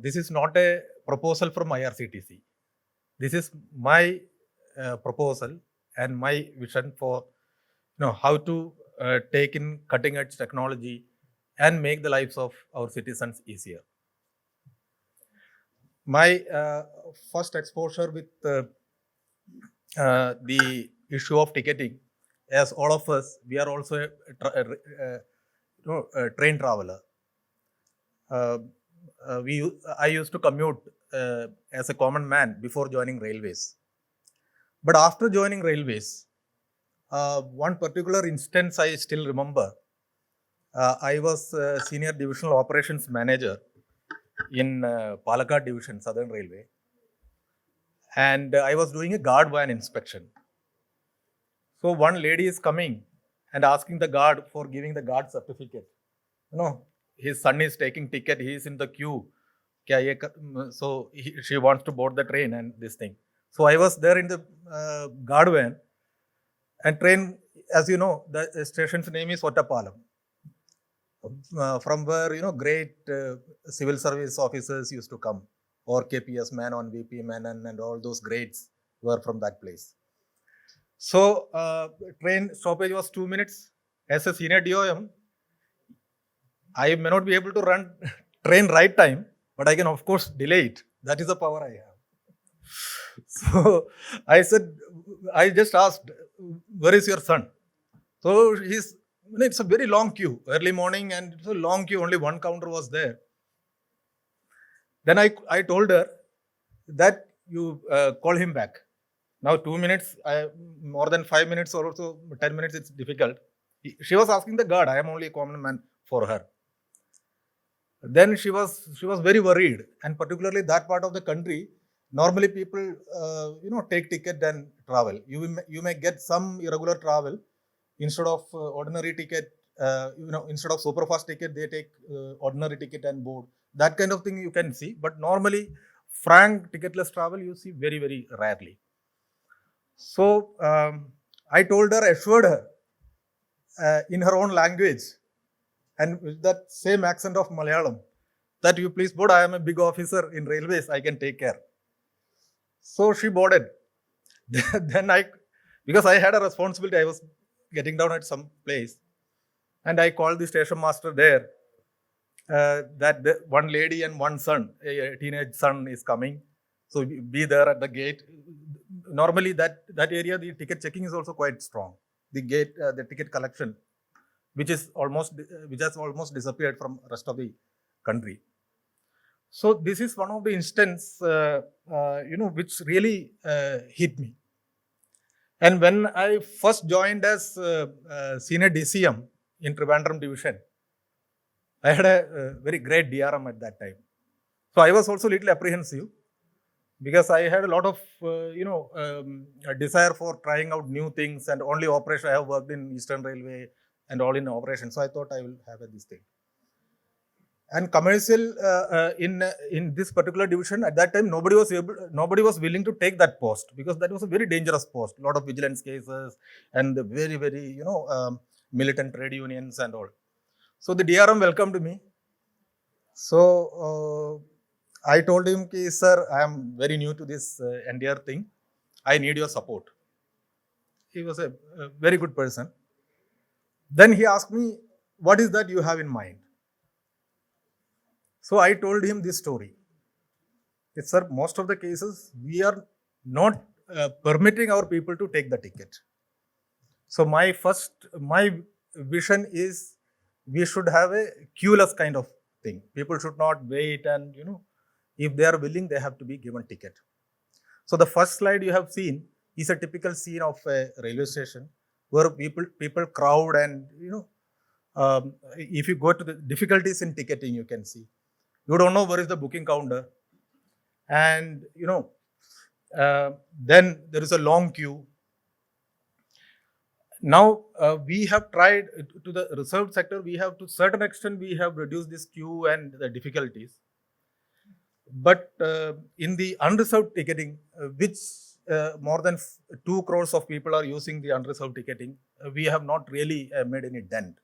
this is not a proposal from IRCTC. This is my proposal and my vision for how to take in cutting edge technology and make the lives of our citizens easier. My first exposure with the issue of ticketing, as all of us, we are also a train traveler. I used to commute as a common man before joining railways. But after joining railways, one particular instance I still remember. I was senior divisional operations manager in Palakkad division, Southern Railway, and I was doing a guard van inspection. So one lady is coming and asking the guard for giving the guard certificate. His son is taking ticket, he is in the queue. So she wants to board the train and this thing. So I was there in the guard van, and train, as you know, the station's name is Ottapalam. From where great civil service officers used to come, or KPS man on VP man and all those grades were from that place. So train stoppage was 2 minutes. As a senior DOM, I may not be able to run train right time, but I can of course delay it. That is the power I have. So I just asked, where is your son? So it's a very long queue, early morning, and it's a long queue, only one counter was there. Then I told her that you call him back. Now 2 minutes, more than 5 minutes or so, 10 minutes, it's difficult. She was asking the guard, I am only a common man for her. Then she was very worried, and particularly that part of the country, normally people take ticket and travel. You may get some irregular travel. Instead of ordinary ticket, instead of superfast ticket, they take ordinary ticket and board. That kind of thing you can see. But normally, frank ticketless travel you see very, very rarely. So I told her, assured her in her own language and with that same accent of Malayalam, that you please board. I am a big officer in railways. I can take care. So she boarded. Then because I had a responsibility, I was getting down at some place, and I called the station master there that one lady and one son, a teenage son, is coming. So be there at the gate. Normally that area, the ticket checking is also quite strong. The gate, the ticket collection, which has almost disappeared from rest of the country. So this is one of the instances, which really hit me. And when I first joined as senior DCM in Trivandrum division, I had a very great DRM at that time. So I was also a little apprehensive because I had a lot of, a desire for trying out new things, and only operation. I have worked in Eastern Railway and all in operation. So I thought I will have this thing. And commercial in this particular division at that time, nobody was willing to take that post because that was a very dangerous post. A lot of vigilance cases and the very, very militant trade unions and all. So the DRM welcomed me. So I told him, sir, I am very new to this NDR thing. I need your support. He was a very good person. Then he asked me, what is that you have in mind? So I told him this story. Yes, sir, most of the cases, we are not permitting our people to take the ticket. So my vision is we should have a queueless kind of thing. People should not wait, and if they are willing, they have to be given ticket. So the first slide you have seen is a typical scene of a railway station where people crowd, and if you go to the difficulties in ticketing, you can see. You don't know where is the booking counter, and then there is a long queue. Now we have tried to the reserved sector. We have, to certain extent, we have reduced this queue and the difficulties. But in the unreserved ticketing, which more than 2 crores of people are using the unreserved ticketing, we have not really made any dent.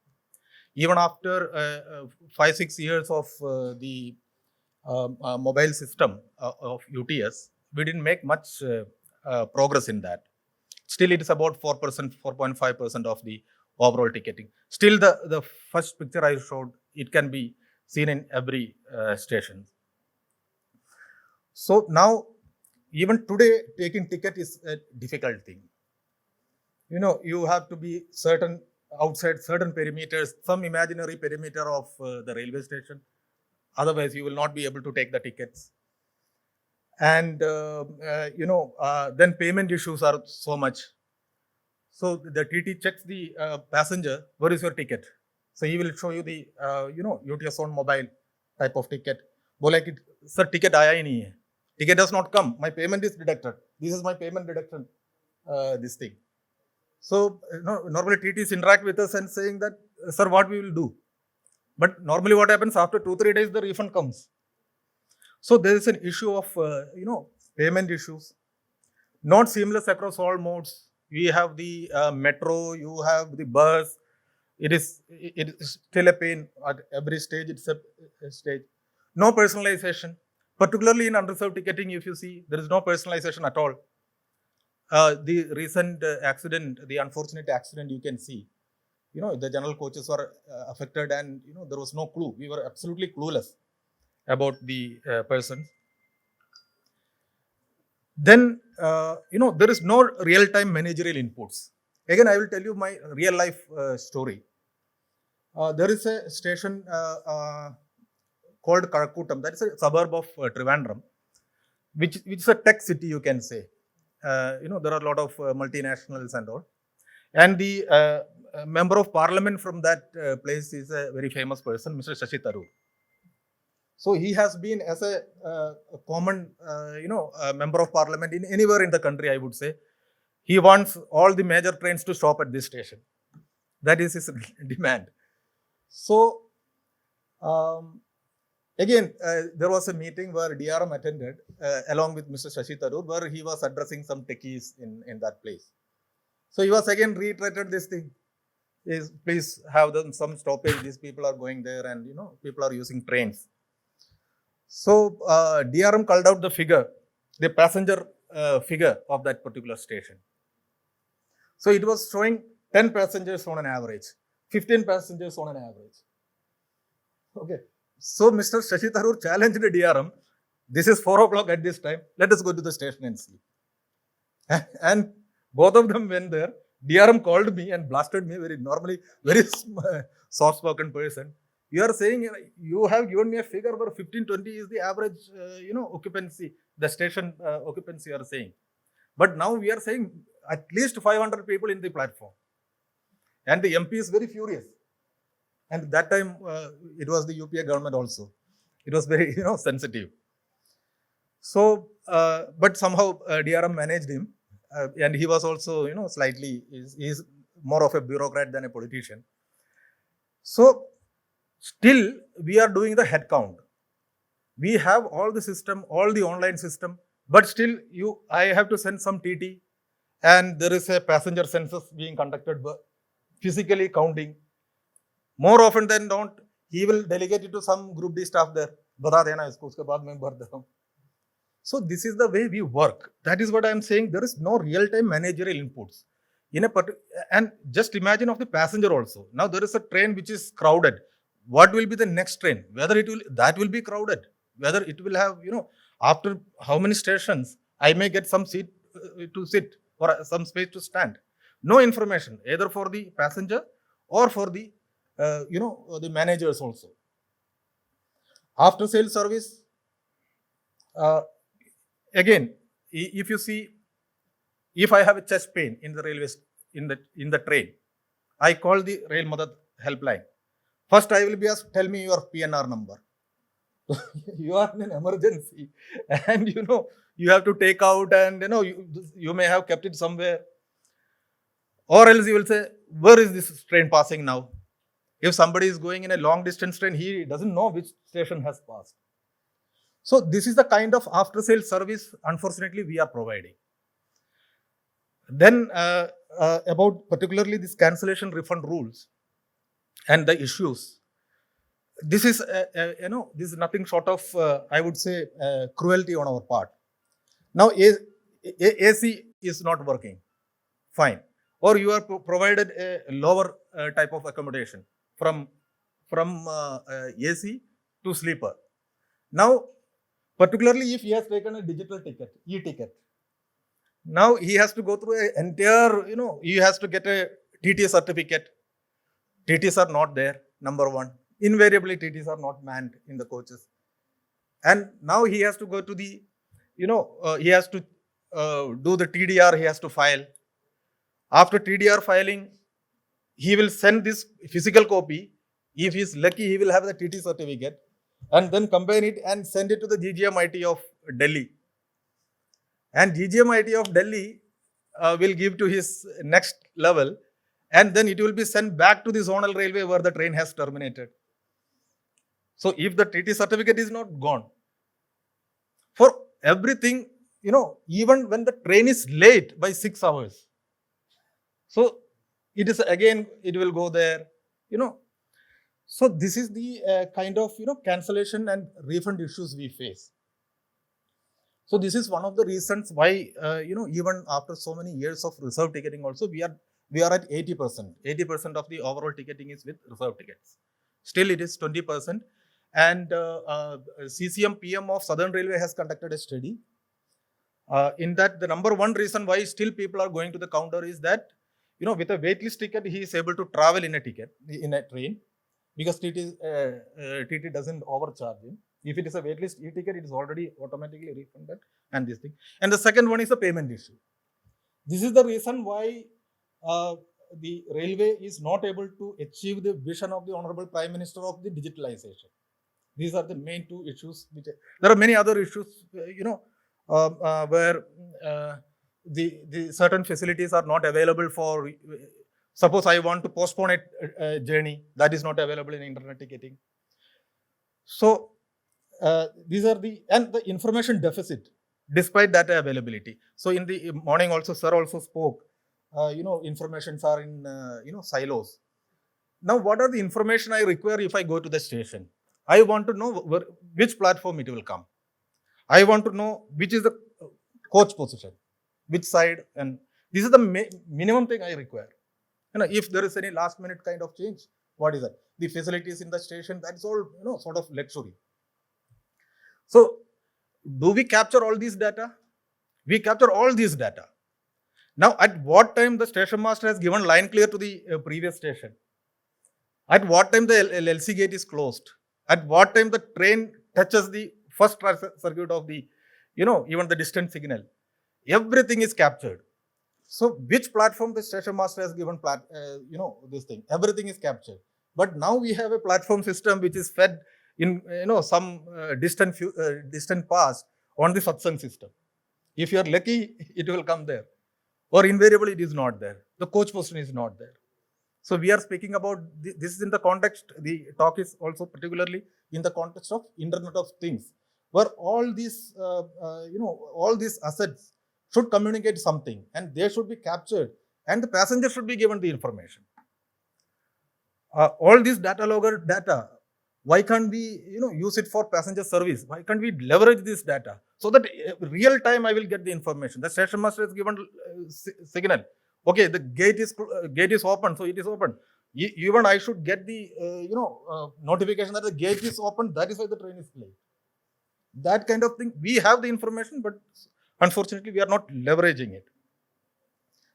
Even after 5-6 years of the mobile system of UTS, we didn't make much progress in that. Still, it is about 4%, 4.5% of the overall ticketing. Still, the first picture I showed, it can be seen in every station. So now, even today, taking ticket is a difficult thing. You have to be outside certain perimeters, some imaginary perimeter of the railway station. Otherwise, you will not be able to take the tickets. And, then payment issues are so much. So the TT checks the passenger, where is your ticket? So he will show you the, UTS on mobile type of ticket. Bola ki, sir, ticket aaya hi nahi hai. Ticket does not come. My payment is deducted. This is my payment deduction, this thing. So, normally TTs interact with us and saying that, sir, what we will do? But normally what happens, after 2-3 days, the refund comes. So there is an issue of, payment issues. Not seamless across all modes. We have the metro, you have the bus. It is still a pain at every stage. It's a stage. No personalization. Particularly in underserved ticketing, if you see, there is no personalization at all. The recent accident, the unfortunate accident, you can see, the general coaches were affected, and there was no clue. We were absolutely clueless about the person. Then there is no real-time managerial inputs. Again, I will tell you my real-life story. There is a station called Karakutam. That is a suburb of Trivandrum, which is a tech city, you can say. There are a lot of multinationals and all. And the member of parliament from that place is a very famous person, Mr. Shashi Tharoor. So he has been as a common, member of parliament in anywhere in the country, I would say. He wants all the major trains to stop at this station. That is his demand. So, again, there was a meeting where DRM attended along with Mr. Shashi Tharoor, where he was addressing some techies in that place. So he was again reiterated this thing. Is please have some stoppage. These people are going there, and people are using trains. So DRM called out the figure, the passenger figure of that particular station. So it was showing 10 passengers on an average, 15 passengers on an average. Okay. So Mr. Shashi Tharoor challenged the DRM. This is 4 o'clock at this time. Let us go to the station and see. And both of them went there. DRM called me and blasted me very soft-spoken person. You are saying you have given me a figure where 15-20 is the average, occupancy, the station occupancy you are saying. But now we are saying at least 500 people in the platform. And the MP is very furious. And that time it was the UPA government also. It was very, sensitive. So, but somehow DRM managed him. And he was also, slightly, he's more of a bureaucrat than a politician. So, still, we are doing the head count. We have all the system, all the online system, but still, I have to send some TT, and there is a passenger census being conducted, physically counting. More often than not, he will delegate it to some group D staff there. So this is the way we work. That is what I am saying. There is no real-time managerial inputs. And just imagine of the passenger also. Now there is a train which is crowded. What will be the next train? Whether that will be crowded. Whether it will have, after how many stations, I may get some seat to sit or some space to stand. No information, either for the passenger or for the, the managers also. After sales service, again, if you see, if I have a chest pain in the railways, in the train, I call the Rail Mathur helpline. First, I will be asked, tell me your PNR number. You are in an emergency, and you have to take out, and you may have kept it somewhere. Or else you will say, where is this train passing now? If somebody is going in a long distance train, he doesn't know which station has passed. So this is the kind of after sales service, unfortunately, we are providing. Then about particularly this cancellation refund rules and the issues. this is, this is nothing short of, I would say, cruelty on our part. Now, AC is not working. Fine. Or you are provided a lower type of accommodation from AC to sleeper. Now, particularly if he has taken a digital ticket, e-ticket, now he has to go through an entire, he has to get a TT certificate. TTs are not there, number one. Invariably, TTs are not manned in the coaches. And now he has to go to the, he has to do the TDR, he has to file. After TDR filing, he will send this physical copy. If he is lucky, he will have the TT certificate and then combine it and send it to the GGMIT of Delhi. And GGMIT of Delhi will give to his next level, and then it will be sent back to the zonal railway where the train has terminated. So if the TT certificate is not gone, for everything, even when the train is late by 6 hours, so it is again, it will go there, So this is the kind of, cancellation and refund issues we face. So this is one of the reasons why, even after so many years of reserve ticketing also, we are at 80%. 80% of the overall ticketing is with reserve tickets. Still it is 20%. And CCM PM of Southern Railway has conducted a study. In that, the number one reason why still people are going to the counter is that, with a waitlist ticket, he is able to travel in a train, because TT doesn't overcharge him. If it is a waitlist e-ticket, it is already automatically refunded, and this thing. And the second one is the payment issue. This is the reason why the railway is not able to achieve the vision of the Honorable Prime Minister of the digitalization. These are the main two issues. There are many other issues, where the certain facilities are not available for. Suppose I want to postpone a journey, that is not available in internet ticketing. So these are the information deficit, despite that availability. So in the morning also, sir also spoke, informations are in, silos. Now, what are the information I require if I go to the station? I want to know which platform it will come. I want to know which is the coach position, which side, and this is the minimum thing I require. If there is any last minute kind of change, what is that? The facilities in the station, that's all, sort of luxury. So, do we capture all these data? We capture all these data. Now, at what time the station master has given line clear to the previous station? At what time the LC gate is closed? At what time the train touches the first circuit of the, even the distance signal? Everything is captured. So, which platform the station master has given, this thing? Everything is captured. But now we have a platform system which is fed in, some distant past on the satsang system. If you are lucky, it will come there. Or invariably, it is not there. The coach position is not there. So we are speaking about this is in the context. The talk is also particularly in the context of Internet of Things, where all these, all these assets should communicate something, and they should be captured, and the passenger should be given the information. All this data logger data, why can't we, use it for passenger service? Why can't we leverage this data so that real time I will get the information? The station master has given signal. Okay, the gate is open, so it is open. Even I should get the notification that the gate is open. That is why the train is late. That kind of thing. We have the information, but unfortunately, we are not leveraging it.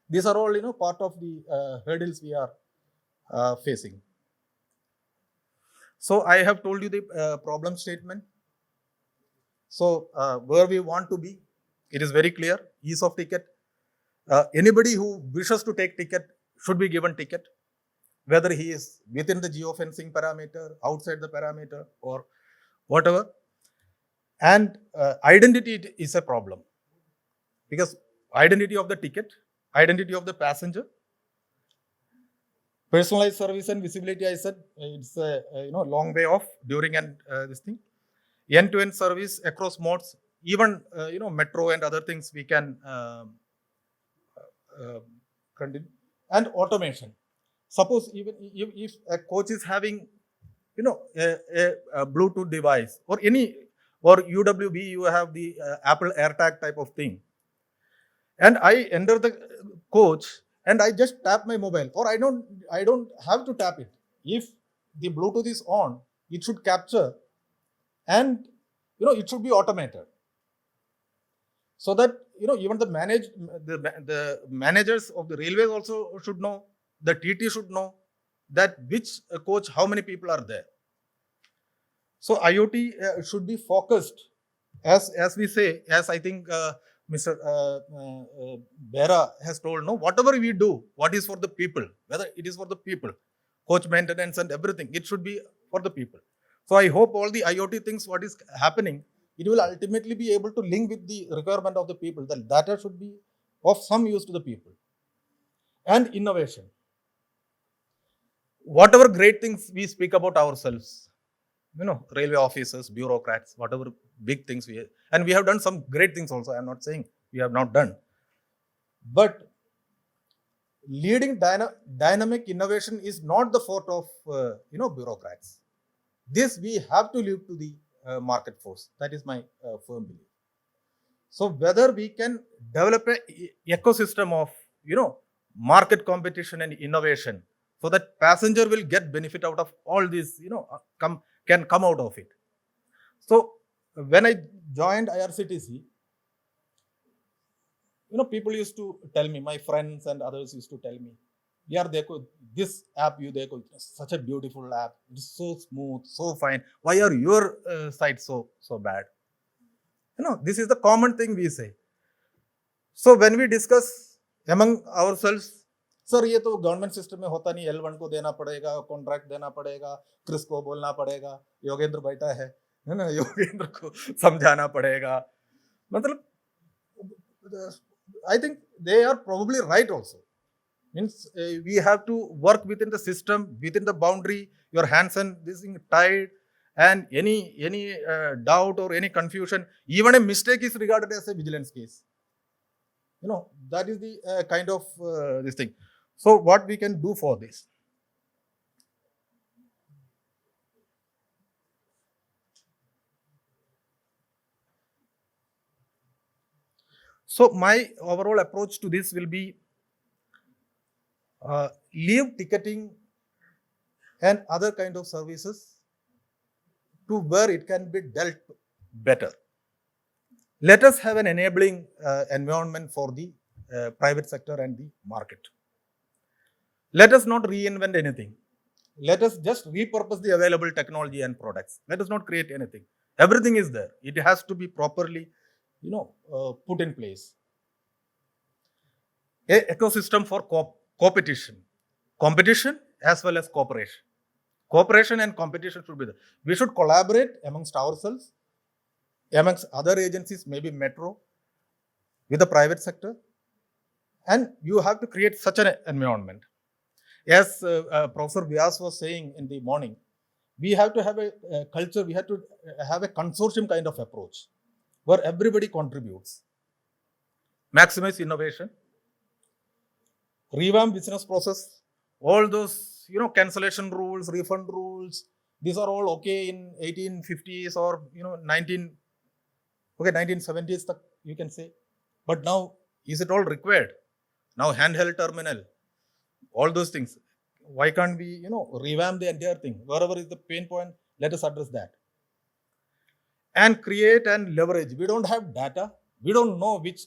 These are all, part of the hurdles we are facing. So I have told you the problem statement. So where we want to be, it is very clear. Ease of ticket. Anybody who wishes to take ticket should be given ticket, whether he is within the geofencing parameter, outside the parameter, or whatever. And identity is a problem, because identity of the ticket, identity of the passenger, personalized service and visibility, I said, it's a long way off during and this thing. End-to-end service across modes, even metro and other things we can continue. And automation. Suppose even if a coach is having a Bluetooth device or or UWB, you have the Apple AirTag type of thing. And I enter the coach and I just tap my mobile, or I don't have to tap it. If the Bluetooth is on, it should capture, and it should be automated, so that even the managers of the railways also should know, the TT should know that which coach, how many people are there. So IoT should be focused, as we say, as I think Mr. Bera has told, no, whatever we do, what is for the people, whether it is for the people, coach maintenance and everything, it should be for the people. So I hope all the IoT things, what is happening, it will ultimately be able to link with the requirement of the people. The data should be of some use to the people. And innovation. Whatever great things we speak about ourselves, railway officers, bureaucrats, whatever big things and we have done some great things also. I'm not saying we have not done. But leading dynamic innovation is not the fault of, bureaucrats. This we have to leave to the market force. That is my firm belief. So whether we can develop an ecosystem of, market competition and innovation, so that passenger will get benefit out of all this, can come out of it. So when I joined IRCTC, people used to tell me, my friends and others used to tell me, yaar dekho, this app you dekho, such a beautiful app, it's so smooth, so fine. Why are your sites so bad? This is the common thing we say. So when we discuss among ourselves, sir ये तो government system में होता नहीं, L1 को देना पड़ेगा, contract देना पड़ेगा, क्रिस को बोलना पड़ेगा, योगेंद्र बैठा है ना, योगेंद्र को समझाना पड़ेगा. मतलब I think they are probably right also. Means we have to work within the system, within the boundary, your hands and this thing tied, and any doubt or any confusion, even a mistake is regarded as a vigilance case. That is the kind of this thing. So what we can do for this? So my overall approach to this will be leave ticketing and other kind of services to where it can be dealt better. Let us have an enabling environment for the private sector and the market. Let us not reinvent anything. Let us just repurpose the available technology and products. Let us not create anything. Everything is there. It has to be properly, put in place. A ecosystem for competition as well as cooperation. Cooperation and competition should be there. We should collaborate amongst ourselves, amongst other agencies, maybe metro, with the private sector, and you have to create such an environment. As Professor Vyas was saying in the morning, we have to have a culture, we have to have a consortium kind of approach where everybody contributes. Maximize innovation, revamp business process, all those, cancellation rules, refund rules, these are all okay in 1850s or, 1970s, you can say. But now, is it all required? Now, handheld terminal, all those things. Why can't we, revamp the entire thing? Wherever is the pain point, let us address that. And create and leverage. We don't have data. We don't know which.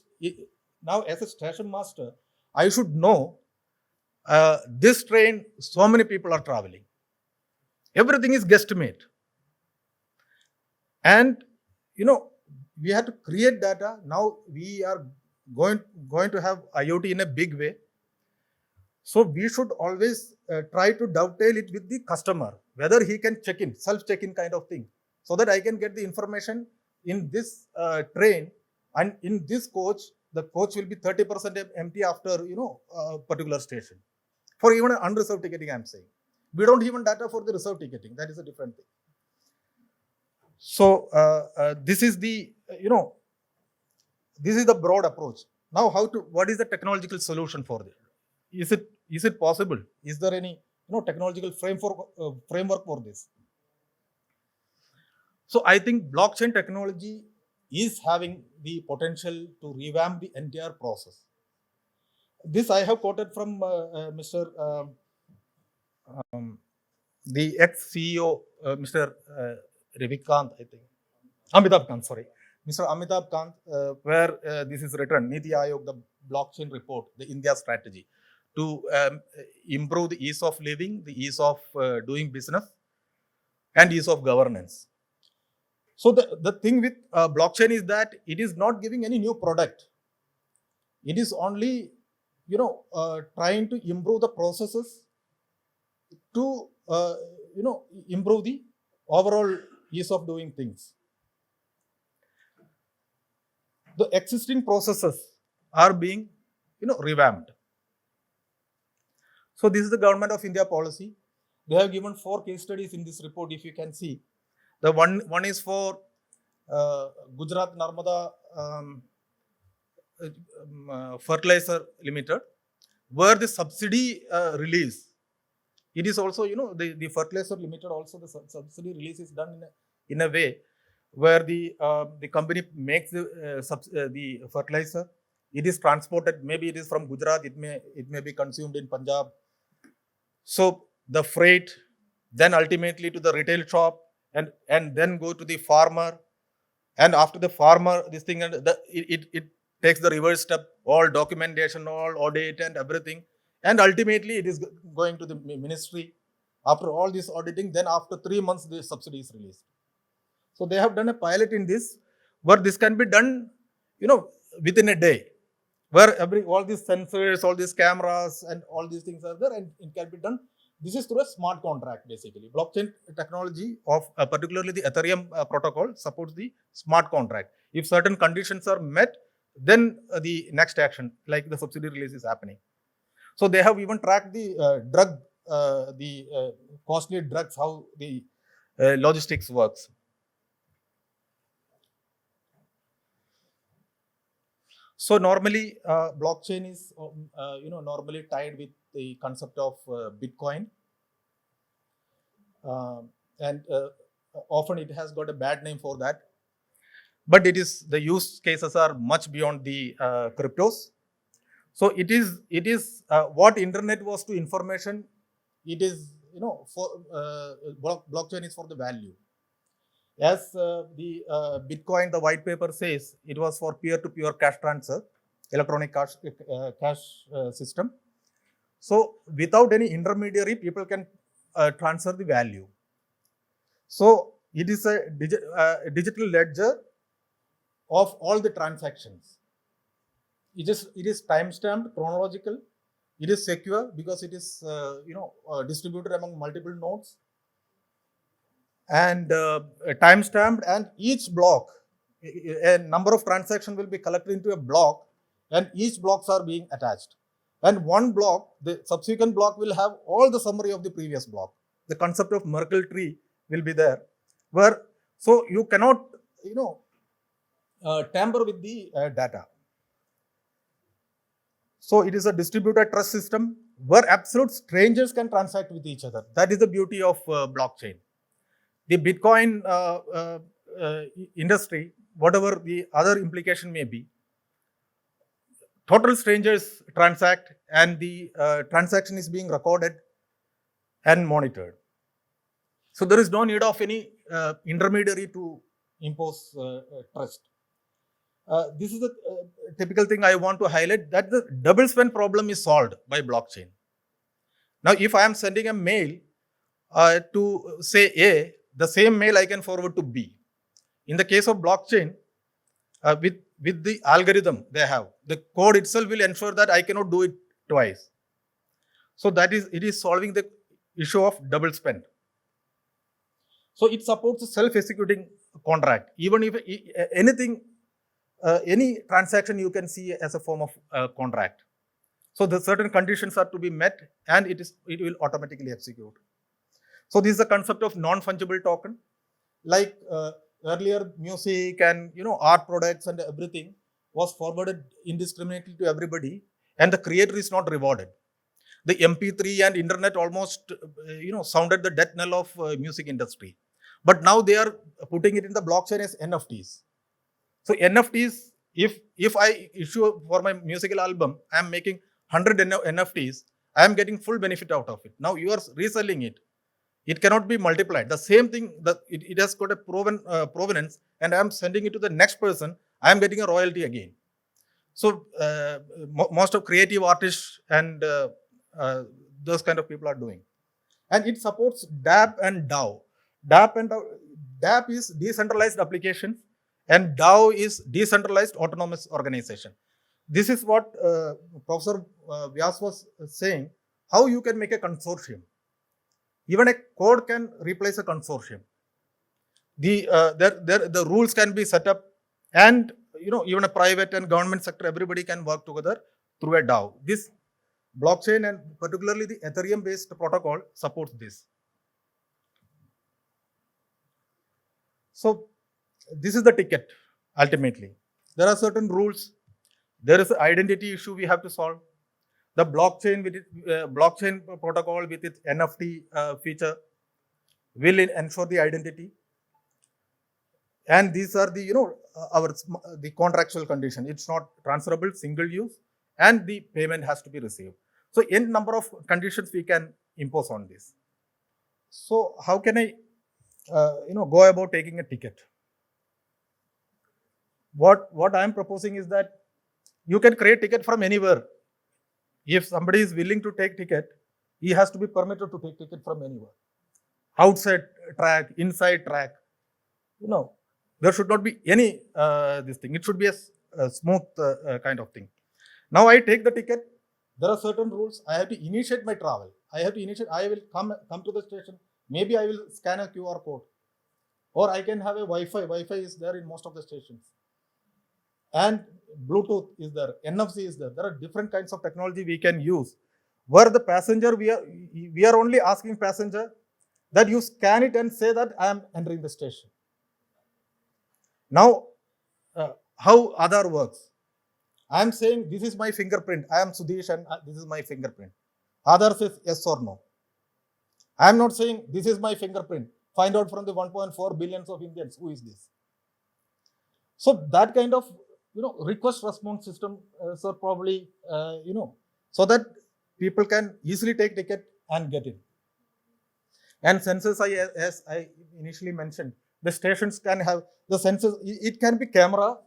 Now, as a station master, I should know this train, so many people are traveling. Everything is guesstimate. And, we have to create data. Now, we are going to have IoT in a big way. So we should always try to dovetail it with the customer, whether he can check in, self-check-in kind of thing, so that I can get the information in this train, and in this coach, the coach will be 30% empty after, a particular station. For even unreserved ticketing, I'm saying. We don't even data for the reserved ticketing. That is a different thing. So this is the, this is the broad approach. Now, what is the technological solution for this? Is it possible? Is there any technological framework for this? So I think blockchain technology is having the potential to revamp the entire process. This I have quoted from Mr. The ex-CEO, Mr. Ravikant, I think. Amitabh Kant, sorry. Mr. Amitabh Kant, where this is written, Niti Aayog, the blockchain report, the India strategy, to improve the ease of living, the ease of doing business, and ease of governance. So the thing with blockchain is that it is not giving any new product. It is only, trying to improve the processes to, improve the overall ease of doing things. The existing processes are being, revamped. So this is the Government of India policy. They have given 4 case studies in this report, if you can see. The one is for Gujarat Narmada Fertilizer Limited, where the subsidy release, it is also, the Fertilizer Limited also, the subsidy release is done in a way where the company makes the fertilizer. It is transported, maybe it is from Gujarat, it may be consumed in Punjab. So the freight, then ultimately to the retail shop, and then go to the farmer, and after the farmer, this thing, and it takes the reverse step, all documentation, all audit and everything, and ultimately it is going to the ministry. After all this auditing, then after 3 months the subsidy is released. So they have done a pilot in this, where this can be done, within a day, where all these sensors, all these cameras, and all these things are there, and it can be done. This is through a smart contract, basically. Blockchain technology of particularly the Ethereum protocol supports the smart contract. If certain conditions are met, then the next action, like the subsidy release, is happening. So they have even tracked the costly drugs, how the logistics works. So normally, blockchain is normally tied with the concept of Bitcoin, and often it has got a bad name for that. But the use cases are much beyond the cryptos. So it is what internet was to information. It is, for blockchain is for the value. As the Bitcoin, the white paper says, it was for peer-to-peer cash transfer, electronic cash system. So without any intermediary, people can transfer the value. So it is a digital ledger of all the transactions. It is time-stamped, chronological. It is secure because it is distributed among multiple nodes, and time-stamped, and each block, a number of transactions will be collected into a block, and each blocks are being attached. And one block, the subsequent block, will have all the summary of the previous block. The concept of Merkle tree will be there, where so you cannot tamper with the data. So it is a distributed trust system where absolute strangers can transact with each other. That is the beauty of blockchain. The Bitcoin industry, whatever the other implication may be, total strangers transact, and the transaction is being recorded and monitored. So there is no need of any intermediary to impose trust. This is the typical thing I want to highlight, that the double spend problem is solved by blockchain. Now, if I am sending a mail to say A, the same mail I can forward to B. In the case of blockchain, with the algorithm they have, the code itself will ensure that I cannot do it twice. So it is solving the issue of double spend. So it supports a self-executing contract. Even if anything, any transaction you can see as a form of contract. So the certain conditions are to be met, and it will automatically execute. So this is the concept of non-fungible token. Like earlier, music and art products and everything was forwarded indiscriminately to everybody, and the creator is not rewarded. The MP3 and internet almost sounded the death knell of music industry. but now they are putting it in the blockchain as NFTs. So NFTs, if I issue for my musical album, I am making 100 NFTs, I am getting full benefit out of it. Now you are reselling it. It cannot be multiplied. The same thing, it has got a provenance, and I am sending it to the next person, I am getting a royalty again. So most of creative artists and those kind of people are doing. And it supports DApp and DAO. DApp is decentralized application, and DAO is decentralized autonomous organization. This is what Professor Vyas was saying, how you can make a consortium. Even a code can replace a consortium. The rules can be set up, and even a private and government sector, everybody can work together through a DAO. This blockchain and particularly the Ethereum based protocol supports this. So this is the ticket ultimately. There are certain rules. There is an identity issue we have to solve. The blockchain with blockchain protocol with its NFT feature will ensure the identity. And these are the the contractual condition. It's not transferable, single use, and the payment has to be received. So n number of conditions we can impose on this. So how can I go about taking a ticket? What I am proposing is that you can create ticket from anywhere. If somebody is willing to take ticket, he has to be permitted to take ticket from anywhere. Outside track, inside track, there should not be any this thing. It should be a smooth kind of thing. Now I take the ticket. There are certain rules. I have to initiate my travel. I will come to the station. Maybe I will scan a QR code, or I can have a Wi-Fi. Wi-Fi is there in most of the stations, and Bluetooth is there. NFC is there. There are different kinds of technology we can use. Where the passenger, we are only asking passenger that you scan it and say that I am entering the station. Now, how Aadhaar works? I am saying this is my fingerprint. I am Sudesh and this is my fingerprint. Aadhaar says yes or no. I am not saying this is my fingerprint. Find out from the 1.4 billions of Indians who is this. So that kind of request response system, sir, probably so that people can easily take ticket and get it. And sensors, as I initially mentioned, the stations can have the sensors. It can be camera.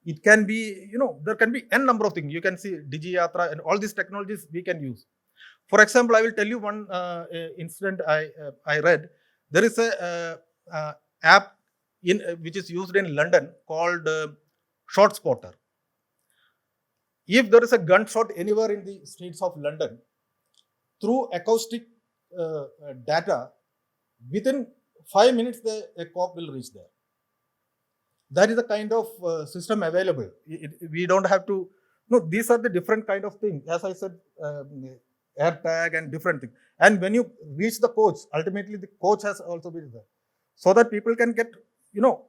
It can be, there can be n number of things. You can see Digi-Yatra and all these technologies we can use. For example, I will tell you one incident I read. There is a app which is used in London called Shot Spotter. If there is a gunshot anywhere in the streets of London, through acoustic data, within 5 minutes, a cop will reach there. That is the kind of system available. We don't have to, these are the different kind of things. As I said, AirTag and different things. And when you reach the coach, ultimately the coach has also been there. So that people can get,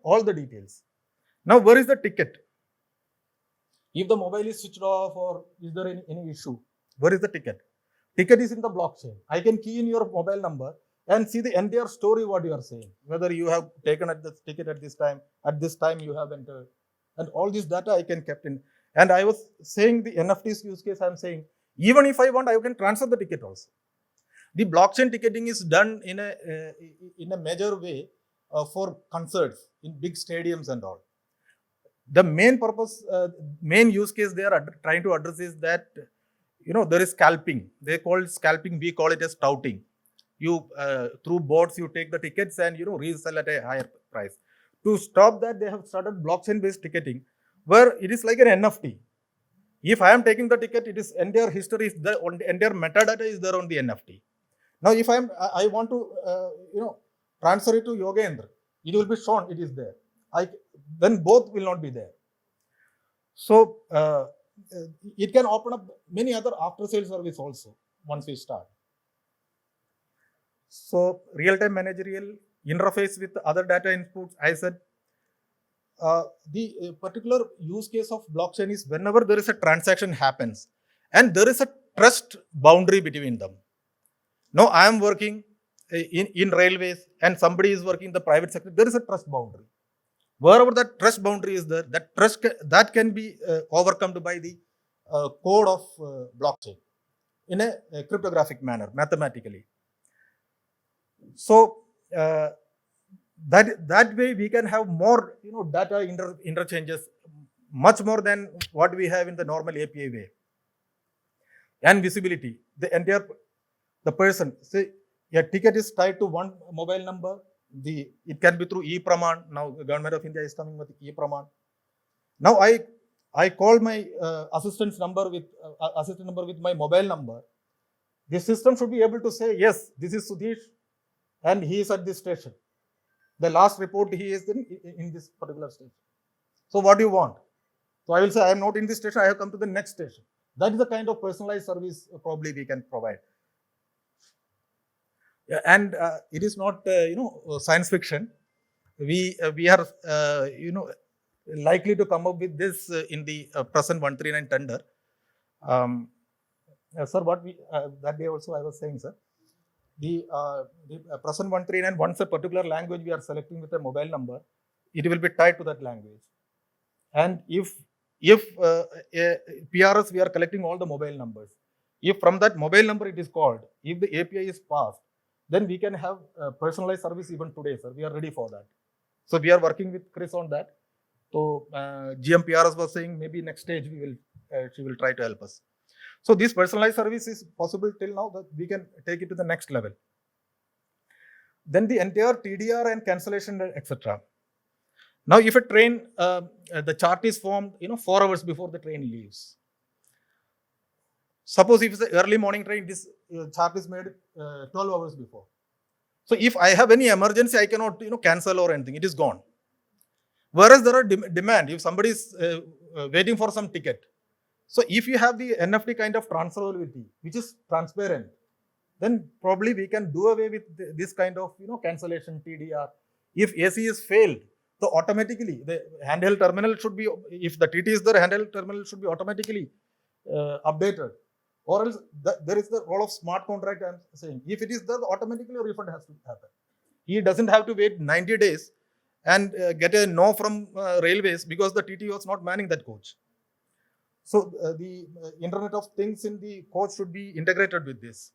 all the details. Now, where is the ticket? If the mobile is switched off or is there any issue, where is the ticket? Ticket is in the blockchain. I can key in your mobile number and see the entire story what you are saying. Whether you have taken the ticket at this time you have entered. And all this data I can kept in. And I was saying the NFTs use case, I am saying, even if I want, I can transfer the ticket also. The blockchain ticketing is done in a major way for concerts in big stadiums and all. The main purpose, main use case they are trying to address is that, there is scalping. They call it scalping. We call it as touting. You, through bots, you take the tickets and, resell at a higher price. To stop that, they have started blockchain-based ticketing, where it is like an NFT. If I am taking the ticket, it is entire history, entire metadata is there on the NFT. Now, if I want to, transfer it to Yogendra, it will be shown, it is there. Then both will not be there. So, it can open up many other after-sales service also once we start. So, real-time managerial interface with other data inputs, I said, the particular use case of blockchain is whenever there is a transaction happens and there is a trust boundary between them. Now, I am working in railways and somebody is working in the private sector, there is a trust boundary. Wherever that trust boundary is there, that trust that can be overcome by the code of blockchain in a cryptographic manner, mathematically. So that way we can have more data interchanges, much more than what we have in the normal API way. And visibility, the person, say a ticket is tied to one mobile number, it can be through e-Praman. Now the government of India is coming with e-Praman. Now I call my assistant number with my mobile number. The system should be able to say, yes, this is Sudhish and he is at this station. The last report, he is in this particular station. So what do you want? So I will say, I am not in this station, I have come to the next station. That is the kind of personalized service probably we can provide. Yeah, and it is not science fiction. We are likely to come up with this in the present 139 tender. Sir, what we that day also I was saying, sir, the present 139, once a particular language we are selecting with a mobile number, it will be tied to that language. And if PRS, we are collecting all the mobile numbers. If from that mobile number it is called, if the API is passed, then we can have personalized service even today, sir. We are ready for that. So we are working with CRIS on that. So GM PRS was saying maybe next stage she will try to help us. So this personalized service is possible till now that we can take it to the next level. Then the entire TDR and cancellation, etc. Now, if a train, the chart is formed, 4 hours before the train leaves. Suppose if it's an early morning train, this chart is made 12 hours before. So if I have any emergency, I cannot, cancel or anything. It is gone. Whereas there are demand. If somebody is waiting for some ticket. So if you have the NFT kind of transferability, which is transparent, then probably we can do away with this kind of, cancellation TDR. If AC is failed, so automatically the handheld terminal should be, if the TT is there, handheld terminal should be automatically updated. Or else there is the role of smart contract, I am saying. If it is there, automatically a refund has to happen. He doesn't have to wait 90 days and get a no from railways because the TT was not manning that coach. So the Internet of Things in the coach should be integrated with this.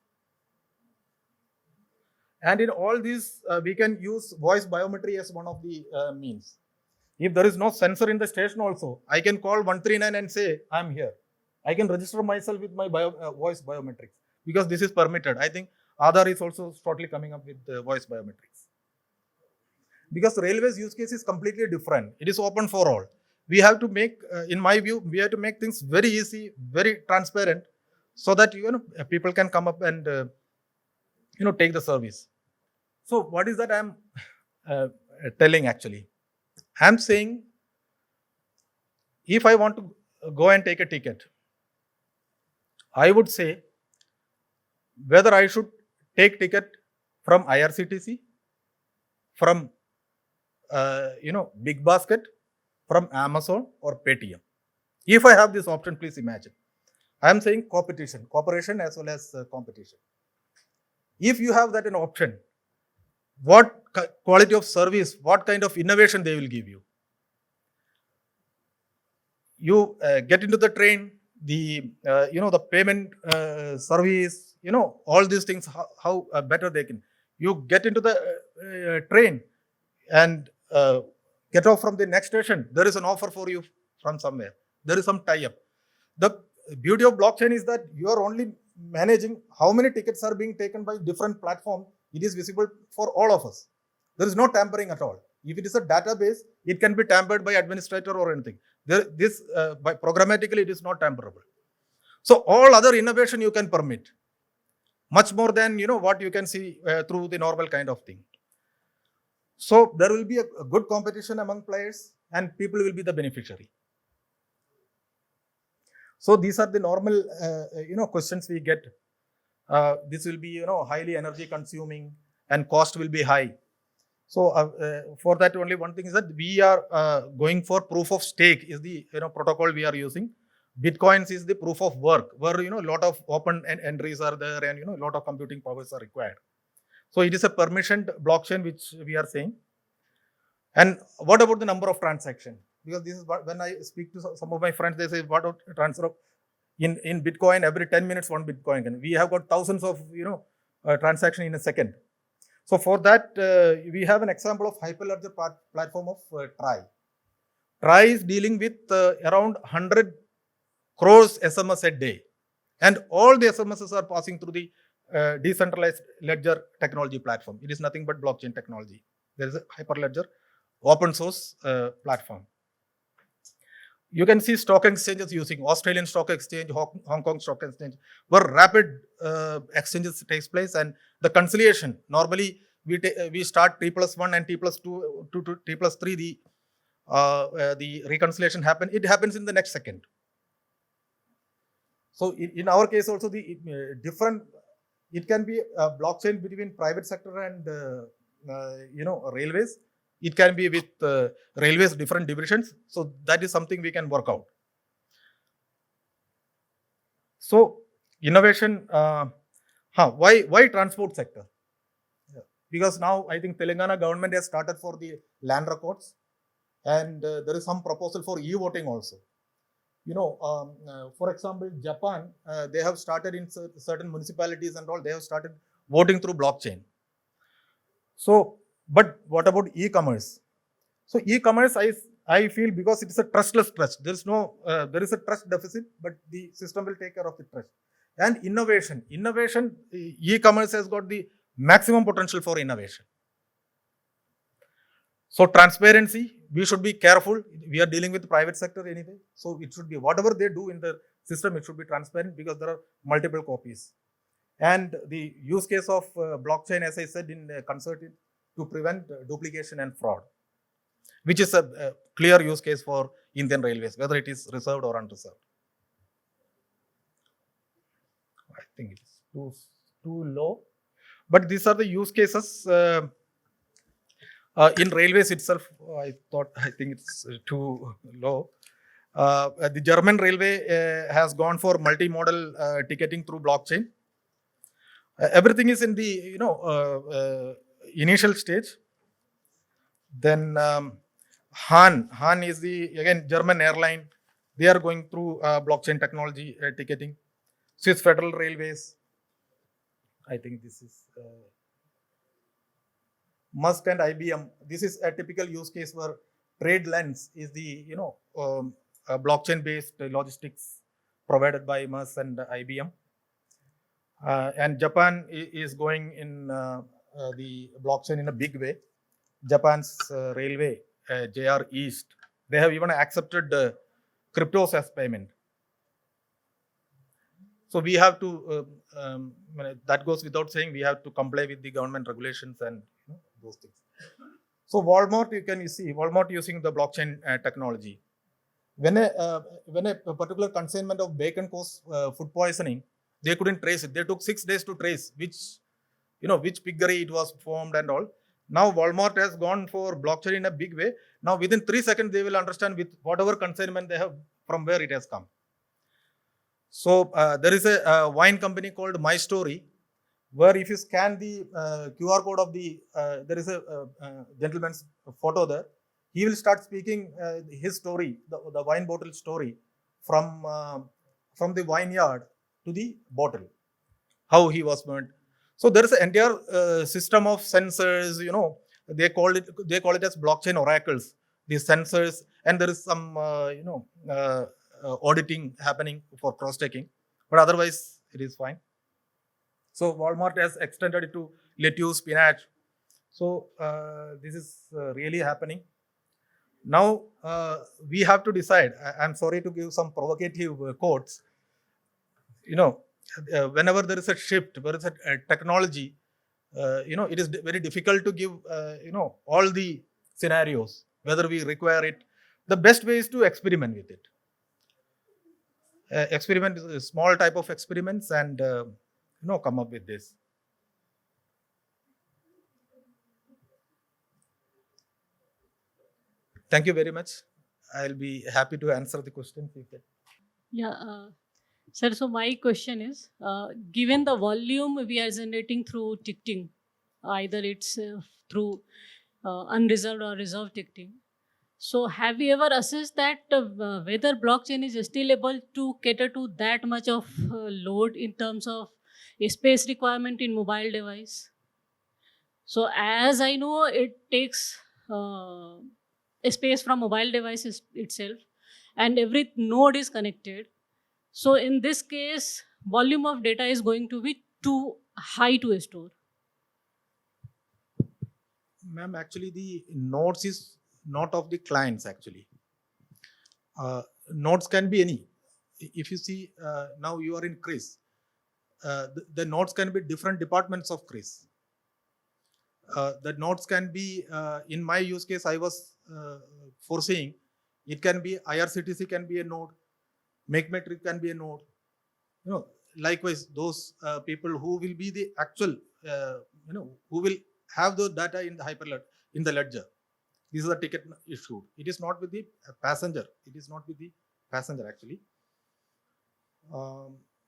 And in all these, we can use voice biometry as one of the means. If there is no sensor in the station also, I can call 139 and say, I am here. I can register myself with my voice biometrics because this is permitted. I think Aadhaar is also shortly coming up with voice biometrics. Because railways use case is completely different. It is open for all. We have to make, in my view, we have to make things very easy, very transparent, so that people can come up and take the service. So what is that I am telling actually? I am saying, if I want to go and take a ticket, I would say whether I should take ticket from IRCTC, from Big Basket, from Amazon or Paytm. If I have this option, please imagine. I am saying cooperation as well as competition. If you have that an option, what quality of service, what kind of innovation they will give you. You get into the train, the the payment service, all these things, how better they can. You get into the train and get off from the next station, there is an offer for you from somewhere. There is some tie-up. The beauty of blockchain is that you are only managing how many tickets are being taken by different platforms. It is visible for all of us. There is no tampering at all. If it is a database, it can be tampered by administrator or anything. By programmatically, it is not tamperable. So all other innovation you can permit, much more than what you can see through the normal kind of thing. So there will be a good competition among players and people will be the beneficiary. So these are the normal questions we get. This will be highly energy consuming and cost will be high. So for that only one thing is that we are going for proof of stake is the protocol we are using. Bitcoins is the proof of work where a lot of open entries are there and a lot of computing powers are required. So it is a permissioned blockchain which we are saying. And what about the number of transactions? Because this is what, when I speak to some of my friends, they say, what about transfer of in Bitcoin, every 10 minutes, one Bitcoin. And we have got thousands of, transaction in a second. So for that, we have an example of hyperledger platform of TRI. TRI is dealing with around 100 crores SMS a day. And all the SMSs are passing through the decentralized ledger technology platform. It is nothing but blockchain technology. There is a hyperledger open source platform. You can see stock exchanges using Australian Stock Exchange, Hong Kong Stock Exchange, where rapid exchanges takes place, and the conciliation, normally we start T+1 and T+2 to T+3, the reconciliation happen. It happens in the next second. So in our case also, the different, it can be a blockchain between private sector and railways. It can be with railways different divisions. So that is something we can work out. So innovation, why transport sector? Yeah. Because now I think Telangana government has started for the land records, and there is some proposal for e-voting also. For example, Japan, they have started in certain municipalities and all, they have started voting through blockchain. So, but what about e-commerce? So e-commerce, I feel, because it is a trustless trust. There is a trust deficit, but the system will take care of the trust. And innovation, e-commerce has got the maximum potential for innovation. So transparency, we should be careful. We are dealing with the private sector anyway. So it should be, whatever they do in the system, it should be transparent, because there are multiple copies. And the use case of blockchain, as I said, in concerted to prevent duplication and fraud, which is a clear use case for Indian Railways, whether it is reserved or unreserved. I think it's too low. But these are the use cases. In railways itself, I think it's too low. The German railway has gone for multimodal ticketing through blockchain. Everything is in the initial stage. Then Han is again German airline. They are going through blockchain technology ticketing. Swiss Federal Railways. I think this is Musk and IBM. This is a typical use case where TradeLens is the blockchain-based logistics provided by Musk and IBM. And Japan is going in the blockchain in a big way. Japan's railway, JR East, they have even accepted cryptos as payment. So we have to, that goes without saying, we have to comply with the government regulations and those things. So Walmart, you see Walmart using the blockchain technology. When a particular consignment of bacon caused food poisoning, they couldn't trace it. They took 6 days to trace which piggery it was formed and all. Now Walmart has gone for blockchain in a big way. Now within 3 seconds, they will understand with whatever consignment they have from where it has come. So there is a wine company called My Story, where if you scan the QR code of the, there is a gentleman's photo there. He will start speaking his story, the wine bottle story, from the vineyard to the bottle, how he was burnt. So there is an entire system of sensors. They call it as blockchain oracles. These sensors, and there is some auditing happening for cross-checking, but otherwise it is fine. So Walmart has extended it to lettuce, spinach. So this is really happening. Now we have to decide. I'm sorry to give some provocative quotes. Whenever there is a shift, there is a technology, it is very difficult to give, all the scenarios, whether we require it. The best way is to experiment with it. Experiment is a small type of experiments, and come up with this. Thank you very much. I'll be happy to answer the questions. Yeah, sir. So my question is, given the volume we are generating through ticketing, either it's through unreserved or reserved ticketing. So have you ever assessed that whether blockchain is still able to cater to that much of load in terms of space requirement in mobile device? So as I know, it takes a space from mobile devices itself, and every node is connected. So in this case, volume of data is going to be too high to store. Ma'am, actually the nodes is not of the clients actually. Nodes can be any. If you see now you are in CRIS, the nodes can be different departments of CRIS. The nodes can be, in my use case, I was foreseeing, it can be IRCTC can be a node, Metric can be a node. You know, likewise, those people who will be the actual, who will have the data in the in the ledger. This is the ticket issued. It is not with the passenger. It is not with the passenger actually.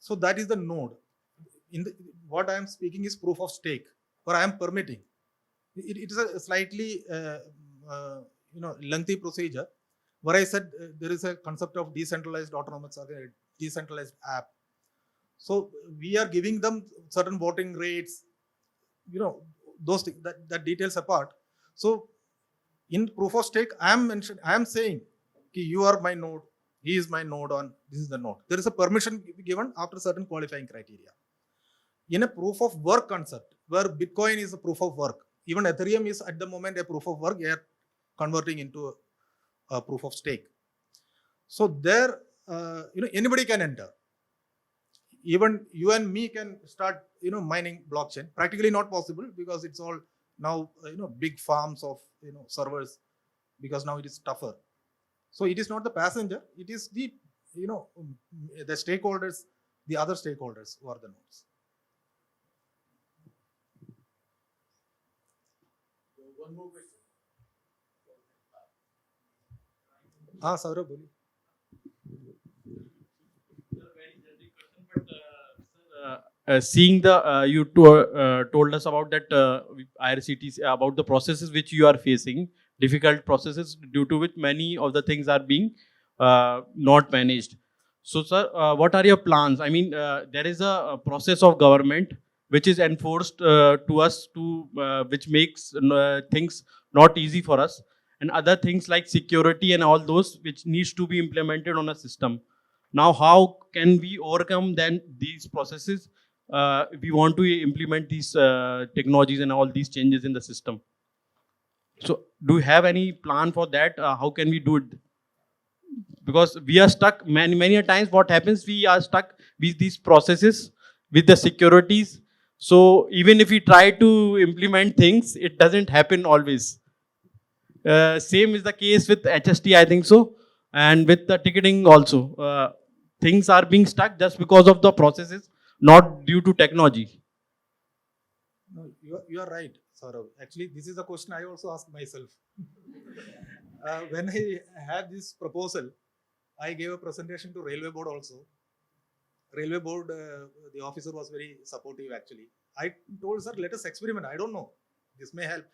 So that is the node. What I am speaking is proof of stake, or I am permitting. It is a slightly lengthy procedure where I said there is a concept of decentralized autonomous or a decentralized app. So we are giving them certain voting rates, those things, that details apart. So in proof of stake, I am saying you are my node, he is my node on this is the node. There is a permission given after certain qualifying criteria. In a proof of work concept, where Bitcoin is a proof of work, even Ethereum is at the moment a proof of work, they are converting into a proof of stake. So there, anybody can enter. Even you and me can start, mining blockchain. Practically not possible because it's all now, big farms of, servers, because now it is tougher. So it is not the passenger, it is the, the stakeholders, the other stakeholders who are the nodes. One more question. Saurabh, boli. Seeing the you told us about that IRCTC about the processes which you are facing, difficult processes due to which many of the things are being not managed. So, sir, what are your plans? I mean, there is a process of government which is enforced to us to which makes things not easy for us, and other things like security and all those which needs to be implemented on a system. Now, how can we overcome then these processes if we want to implement these technologies and all these changes in the system? So, do you have any plan for that? How can we do it? Because we are stuck many a times. What happens? We are stuck with these processes, with the securities. So, even if we try to implement things, it doesn't happen always. Same is the case with HST, I think so, and with the ticketing also. Things are being stuck just because of the processes, not due to technology. No, you are right, Saurav. Actually, this is a question I also asked myself. When I had this proposal, I gave a presentation to Railway Board also. Railway Board, the officer was very supportive actually. I told, sir, let us experiment. I don't know. This may help.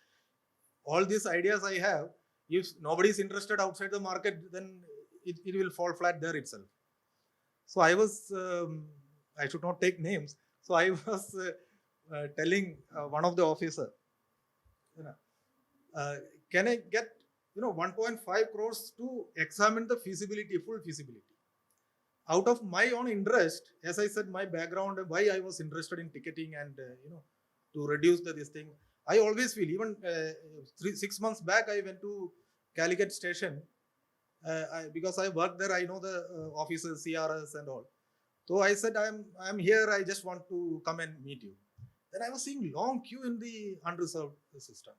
All these ideas I have, if nobody is interested outside the market, then it will fall flat there itself. So I was, I should not take names. So I was telling one of the officer, can I get 1.5 crores to examine the feasibility, full feasibility? Out of my own interest, as I said, my background, why I was interested in ticketing and to reduce this thing. I always feel, even 6 months back, I went to Calicut station because I worked there. I know the officers, CRS and all. So I said, I'm here. I just want to come and meet you. Then I was seeing long queue in the unreserved system.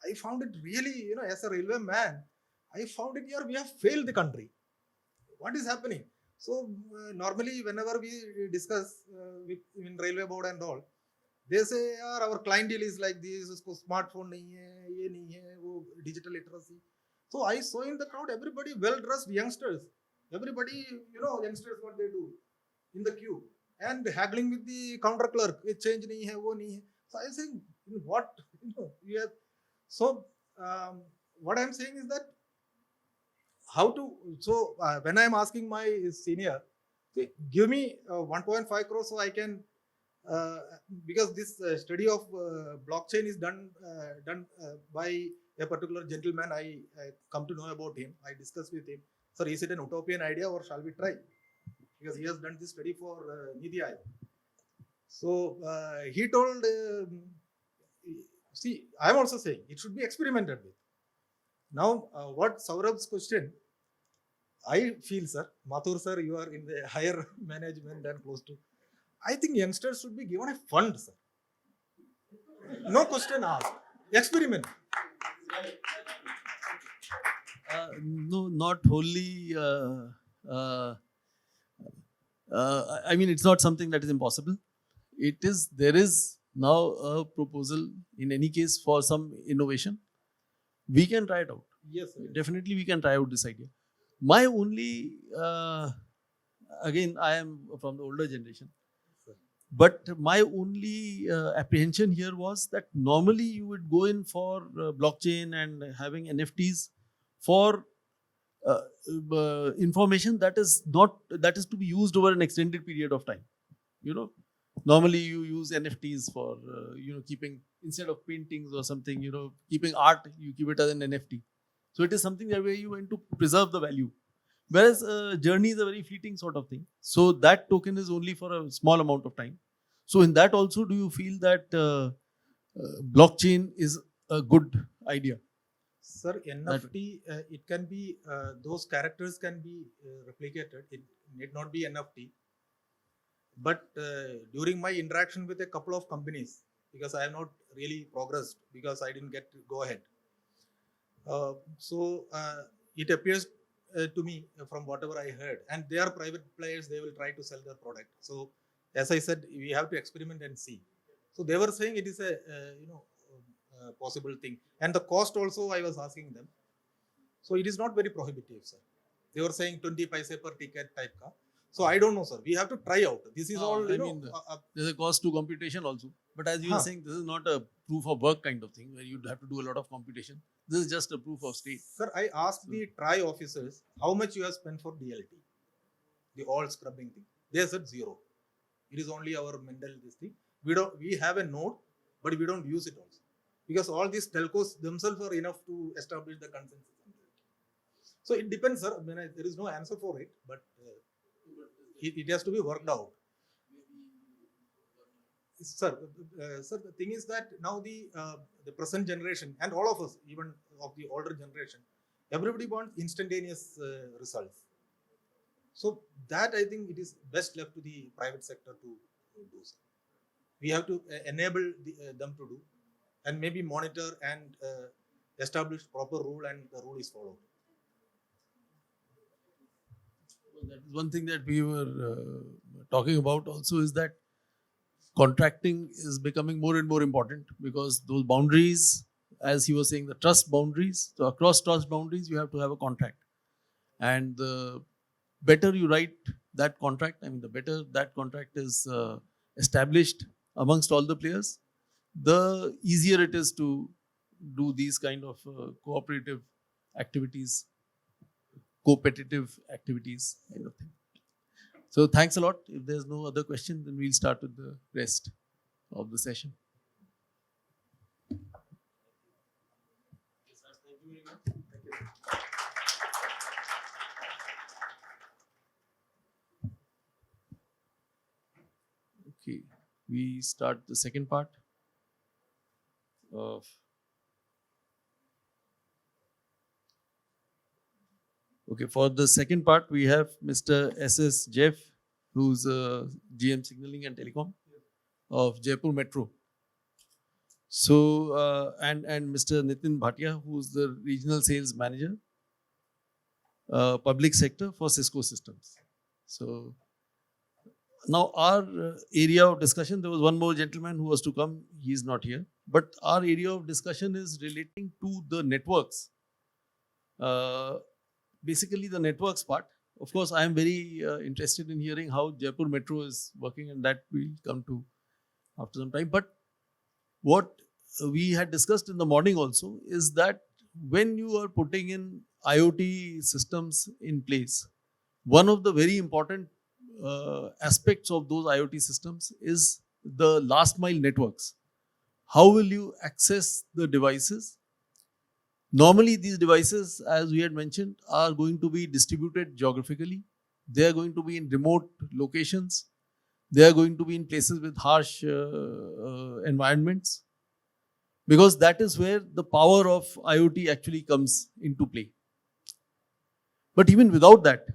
I found it really, as a railway man, I found it here we have failed the country. What is happening? So normally, whenever we discuss in railway board and all, they say, our clientele is like this, usko smartphone nahi hai, ye nahi hai, wo digital literacy. So I saw in the crowd, everybody well-dressed youngsters. Everybody, youngsters, what they do in the queue. And haggling with the counter clerk, change nahi hai, wo nahi hai. So I was saying, what we have. So what I'm saying is that how to. So when I'm asking my senior, say, give me 1.5 crores so I can. Because this study of blockchain is done by a particular gentleman. I come to know about him. I discussed with him. Sir, is it an utopian idea or shall we try? Because he has done this study for Nidhi Aayog. So he told, see, I'm also saying it should be experimented with. Now, what Saurabh's question, I feel, sir, Mathur sir, you are in the higher management and close to. I think youngsters should be given a fund, sir. No question asked. Experiment. No, not wholly. I mean, it's not something that is impossible. There is now a proposal in any case for some innovation. We can try it out. Yes, sir. Definitely, we can try out this idea. My only, again, I am from the older generation. But my only apprehension here was that normally you would go in for blockchain and having NFTs for information that is to be used over an extended period of time. Normally you use NFTs for keeping, instead of paintings or something, keeping art, you keep it as an NFT. So it is something that way you want to preserve the value. Whereas journey is a very fleeting sort of thing. So that token is only for a small amount of time. So in that also, do you feel that blockchain is a good idea? Sir, NFT, it can be, those characters can be replicated. It need not be NFT. But during my interaction with a couple of companies, because I have not really progressed, because I didn't get to go ahead. So it appears to me from whatever I heard, and they are private players, they will try to sell their product. So as I said, we have to experiment and see. So they were saying it is a possible thing, and the cost also I was asking them. So it is not very prohibitive, sir. They were saying 20 paise per ticket type ka. So I don't know, sir. We have to try out. This is all, there's a cost to computation also. But as you were saying, this is not a proof of work kind of thing where you'd have to do a lot of computation. This is just a proof of state. Sir, I asked the TRI officers how much you have spent for DLT, the all scrubbing thing. They said 0. It is only our mental this thing. We have a node, but we don't use it also. Because all these telcos themselves are enough to establish the consensus. So it depends, sir. I mean, there is no answer for it, but it has to be worked out. Sir, the thing is that now the present generation and all of us, even of the older generation, everybody wants instantaneous results. So that I think it is best left to the private sector to do so. We have to enable them to do, and maybe monitor and establish proper rule, and the rule is followed. Well, that is one thing that we were talking about also, is that contracting is becoming more and more important, because those boundaries, as he was saying, the trust boundaries, so across trust boundaries, you have to have a contract. And the better you write that contract, I mean, the better that contract is established amongst all the players, the easier it is to do these kind of cooperative activities, competitive activities kind of thing. So thanks a lot. If there's no other question, then we'll start with the rest of the session. Okay, we start the second part of. Okay, for the second part, we have Mr. S.S. Jeph, who's GM Signaling and Telecom of Jaipur Metro. So, and Mr. Nitin Bhatia, who's the Regional Sales Manager, Public Sector for CISCO Systems. So, now our area of discussion, there was one more gentleman who was to come, he's not here. But our area of discussion is relating to the networks. Basically the networks part. Of course, I am very interested in hearing how Jaipur Metro is working, and that we'll come to after some time. But what we had discussed in the morning also is that when you are putting in IoT systems in place, one of the very important aspects of those IoT systems is the last mile networks. How will you access the devices? Normally, these devices, as we had mentioned, are going to be distributed geographically. They are going to be in remote locations. They are going to be in places with harsh environments, because that is where the power of IoT actually comes into play. But even without that,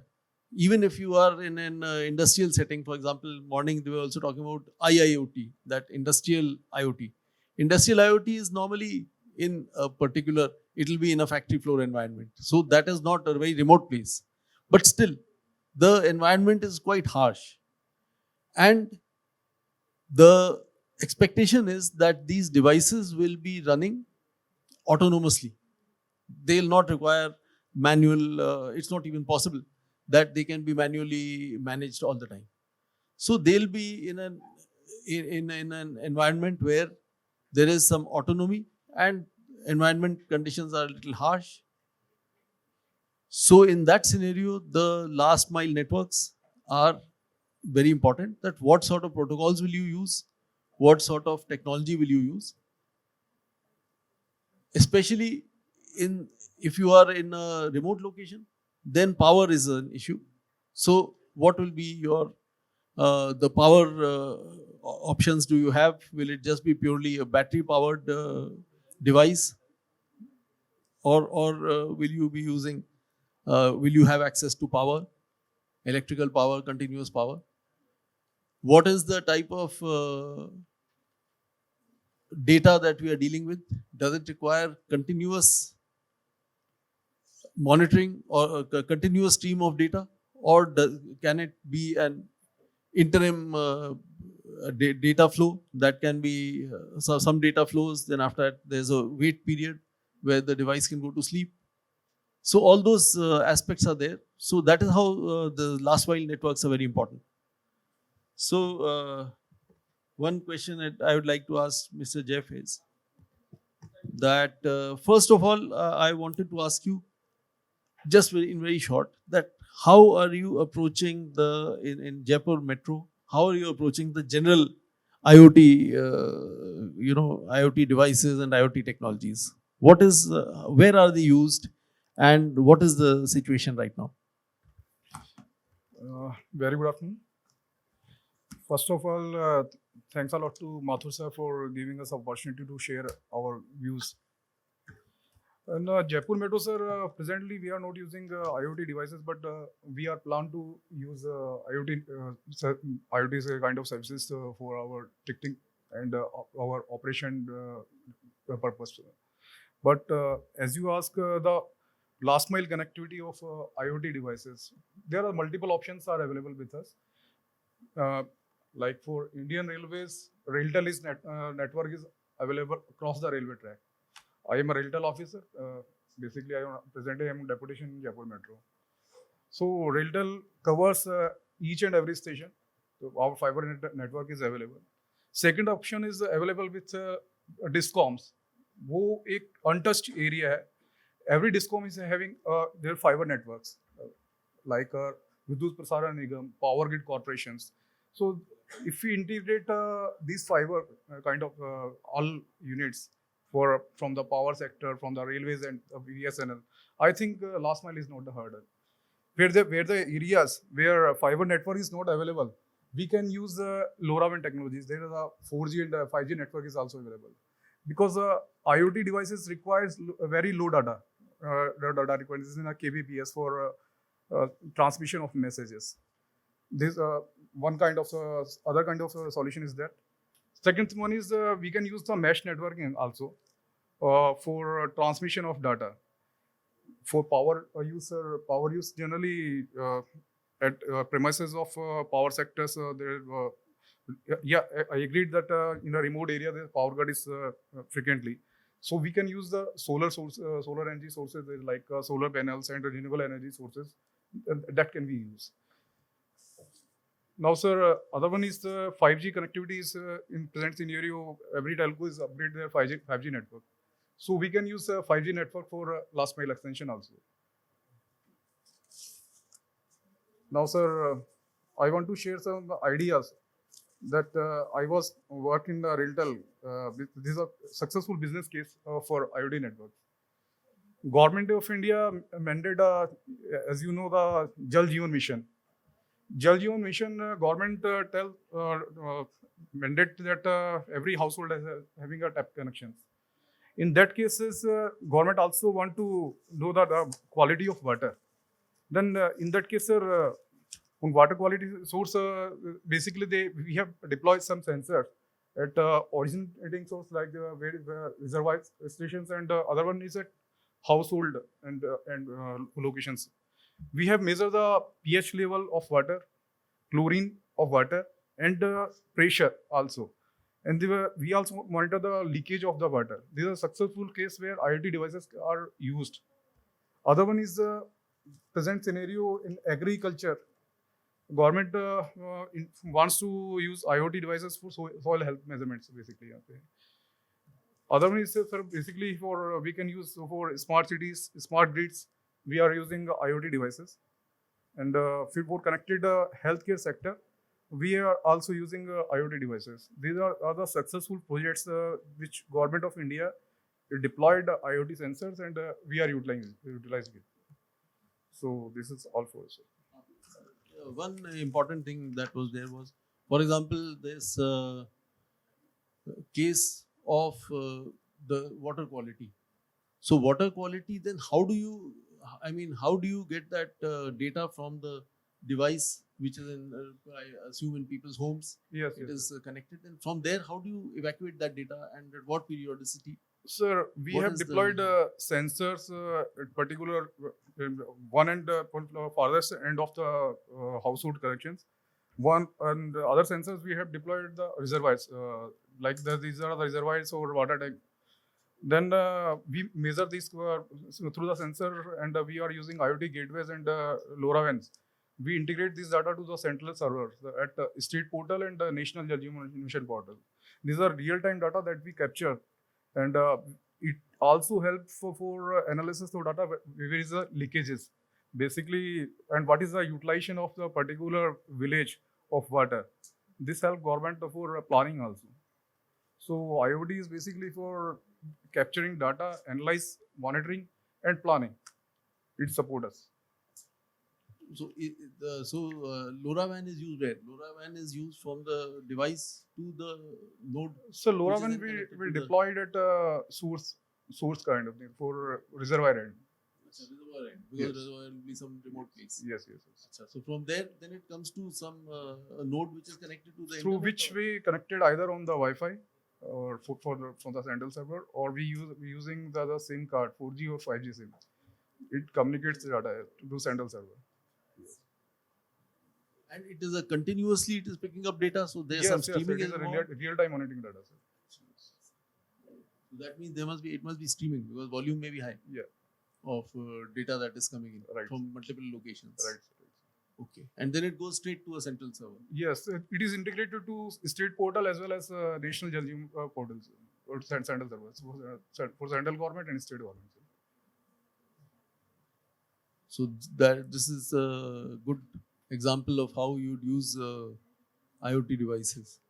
even if you are in an industrial setting, for example, morning they were also talking about IIoT, that industrial IoT. Industrial IoT is normally in a particular, it will be in a factory floor environment. So that is not a very remote place. But still, the environment is quite harsh. And the expectation is that these devices will be running autonomously. They'll not require manual, it's not even possible that they can be manually managed all the time. So they'll be in an environment where there is some autonomy and environment conditions are a little harsh. So in that scenario, the last mile networks are very important. That what sort of protocols will you use? What sort of technology will you use? Especially in, if you are in a remote location, then power is an issue. So what will be your the power options do you have? Will it just be purely a battery powered device, or will you be using will you have access to power, electrical power, continuous power? What is the type of data that we are dealing with? Does it require continuous monitoring or a continuous stream of data, or can it be an interim data flow that can be some data flows, then after that there's a wait period where the device can go to sleep? So all those aspects are there. So that is how the last mile networks are very important. So one question that I would like to ask Mr. Jeph is that first of all, I wanted to ask you just in very short, that how are you approaching the in Jaipur Metro? How are you approaching the general IoT, IoT devices and IoT technologies? What is where are they used, and what is the situation right now? Very good afternoon. First of all, thanks a lot to Mathur sir for giving us opportunity to share our views. In Jaipur Metro, sir, presently we are not using IoT devices, but we are plan to use IoT IoT kind of services for our ticketing and our operation purpose. But as you ask, the last mile connectivity of IoT devices, there are multiple options are available with us. Like for Indian Railways, RailTel is network is available across the railway track. I am a RailTel officer. Basically, presently I am deputation in Jaipur Metro. So RailTel covers each and every station. So our fiber network is available. Second option is available with discoms. वो एक untouched area है. Every discom is having their fiber networks, like Vidyut Prasaran Nigam, Power Grid corporations. So if we integrate these fiber kind of all units from the power sector, from the railways and BSNL, I think last mile is not the hurdle. Where the areas where fiber network is not available, we can use LoRaWAN technologies. There is a 4G and 5G network is also available. Because IoT devices requires very low data. Data requirements in a kbps for transmission of messages. This one kind of other kind of solution is that. Second one is we can use the mesh networking also for transmission of data. For power use generally at premises of power sectors, yeah, I agreed that in a remote area the power cut is frequently. So we can use the solar energy sources like solar panels and renewable energy sources that can be used. Now, sir, other one is the 5G connectivity is in present scenario, every telco is upgrade their 5G network. So we can use 5G network for last mile extension also. Now, sir, I want to share some ideas that I was working in Realtel. This is a successful business case for IoT networks. Government of India mandated, as you know, the Jal Jeevan Mission. Jal Jeevan Mission, government mandate that every household is having a tap connections. In that cases, government also want to know the quality of water. Then in that case, sir, on water quality source, basically we have deployed some sensors at originating source like reservoir stations, and other one is at household and locations. We have measured the pH level of water, chlorine of water, and pressure also. And we also monitor the leakage of the water. This is a successful case where IoT devices are used. Other one is the present scenario in agriculture. Government wants to use IoT devices for soil health measurements, basically. Okay. Other one is, sir, basically for we can use for smart cities, smart grids. We are using IoT devices, and for connected healthcare sector, we are also using IoT devices. These are the successful projects which Government of India deployed IoT sensors, and we are utilizing it. So this is all for us. One important thing that was there was, for example, this case of the water quality. So water quality, then how do you, how do you get that data from the device which is in, I assume in people's homes? Yes, It yes. is connected, and from there, how do you evacuate that data and at what periodicity? Sir, we What have is the- deployed sensors at particular one end farthest end of the household connections. One and the other sensors we have deployed the reservoirs, these are the reservoirs or water tank. Then we measure this through the sensor, and we are using IoT gateways and LoRaWANs. We integrate this data to the central servers at state portal and the national Jal Jeevan Mission portal. These are real-time data that we capture, and it also helps for analysis of data where is the leakages, basically, and what is the utilization of the particular village of water. This helps government for planning also. So IoT is basically for capturing data, analyze, monitoring, and planning. It supports us. So, LoRaWAN is used where? LoRaWAN is used from the device to the node. So Which is LoRaWAN then connected we to the- deployed at source kind of thing for reservoir end. Reservoir end, because Yes. reservoir will be some remote place. Yes, yes, yes. Achha, so from there, then it comes to some a node which is connected to the Through internet, which or- we connected either on the Wi-Fi or from the central server, or we using the SIM card, 4G or 5G SIM. It communicates the data to central server. and it is a continuously it is picking up data. So there's Yes, some yes, streaming it is a involved. real-time monitoring data, sir. So that means it must be streaming because volume may be high. Yeah. Of data that is coming in Right. from multiple locations. Right. Okay. And then it goes straight to a central server. Yes, it is integrated to state portal as well as national Jal Jeevan portals or central servers for central government and state government. So this is a good example of how you'd use IoT devices.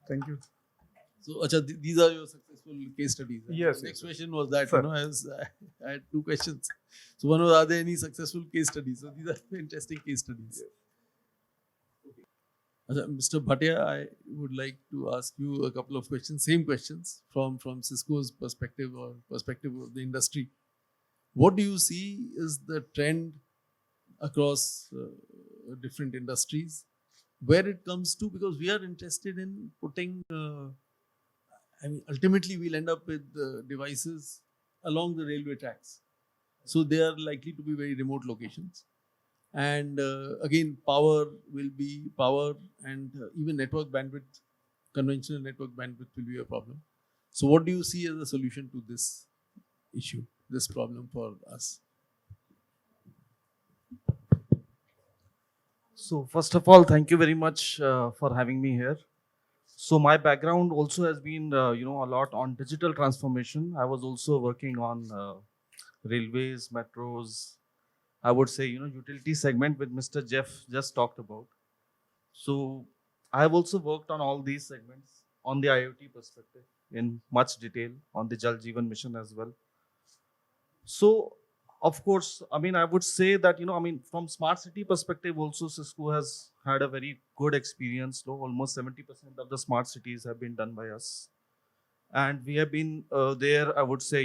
Thank you. So, Acha, these are your successful case studies. Right? Yes, The next yes, question was that, Sir. I had two questions. So, one was, are there any successful case studies? So, these are interesting case studies. Okay. Acha, Mr. Bhatia, I would like to ask you a couple of questions, same questions from CISCO's perspective or perspective of the industry. What do you see is the trend across different industries where it comes to, because we are interested in putting, ultimately we'll end up with devices along the railway tracks. So they are likely to be very remote locations. And again, power and even network bandwidth, conventional network bandwidth will be a problem. So what do you see as a solution to this issue, this problem for us? So first of all, thank you very much for having me here. So my background also has been, a lot on digital transformation. I was also working on railways, metros. I would say, utility segment with Mr. Jeph just talked about. So I have also worked on all these segments on the IoT perspective in much detail on the Jal Jeevan mission as well. So, of course, I would say that, from smart city perspective, also CISCO has had a very good experience. No, almost 70% of the smart cities have been done by us. And we have been there, I would say,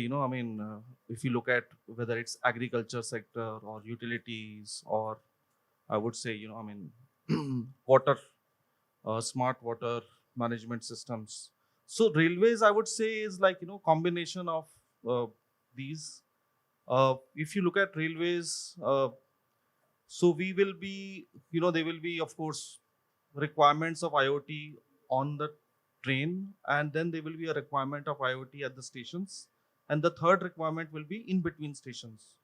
if you look at whether it's agriculture sector or utilities or I would say, water, smart water management systems. So railways, I would say, is like, combination of these. If you look at railways, so we will be, there will be, of course, requirements of IoT on the train, and then there will be a requirement of IoT at the stations. And the third requirement will be in between stations.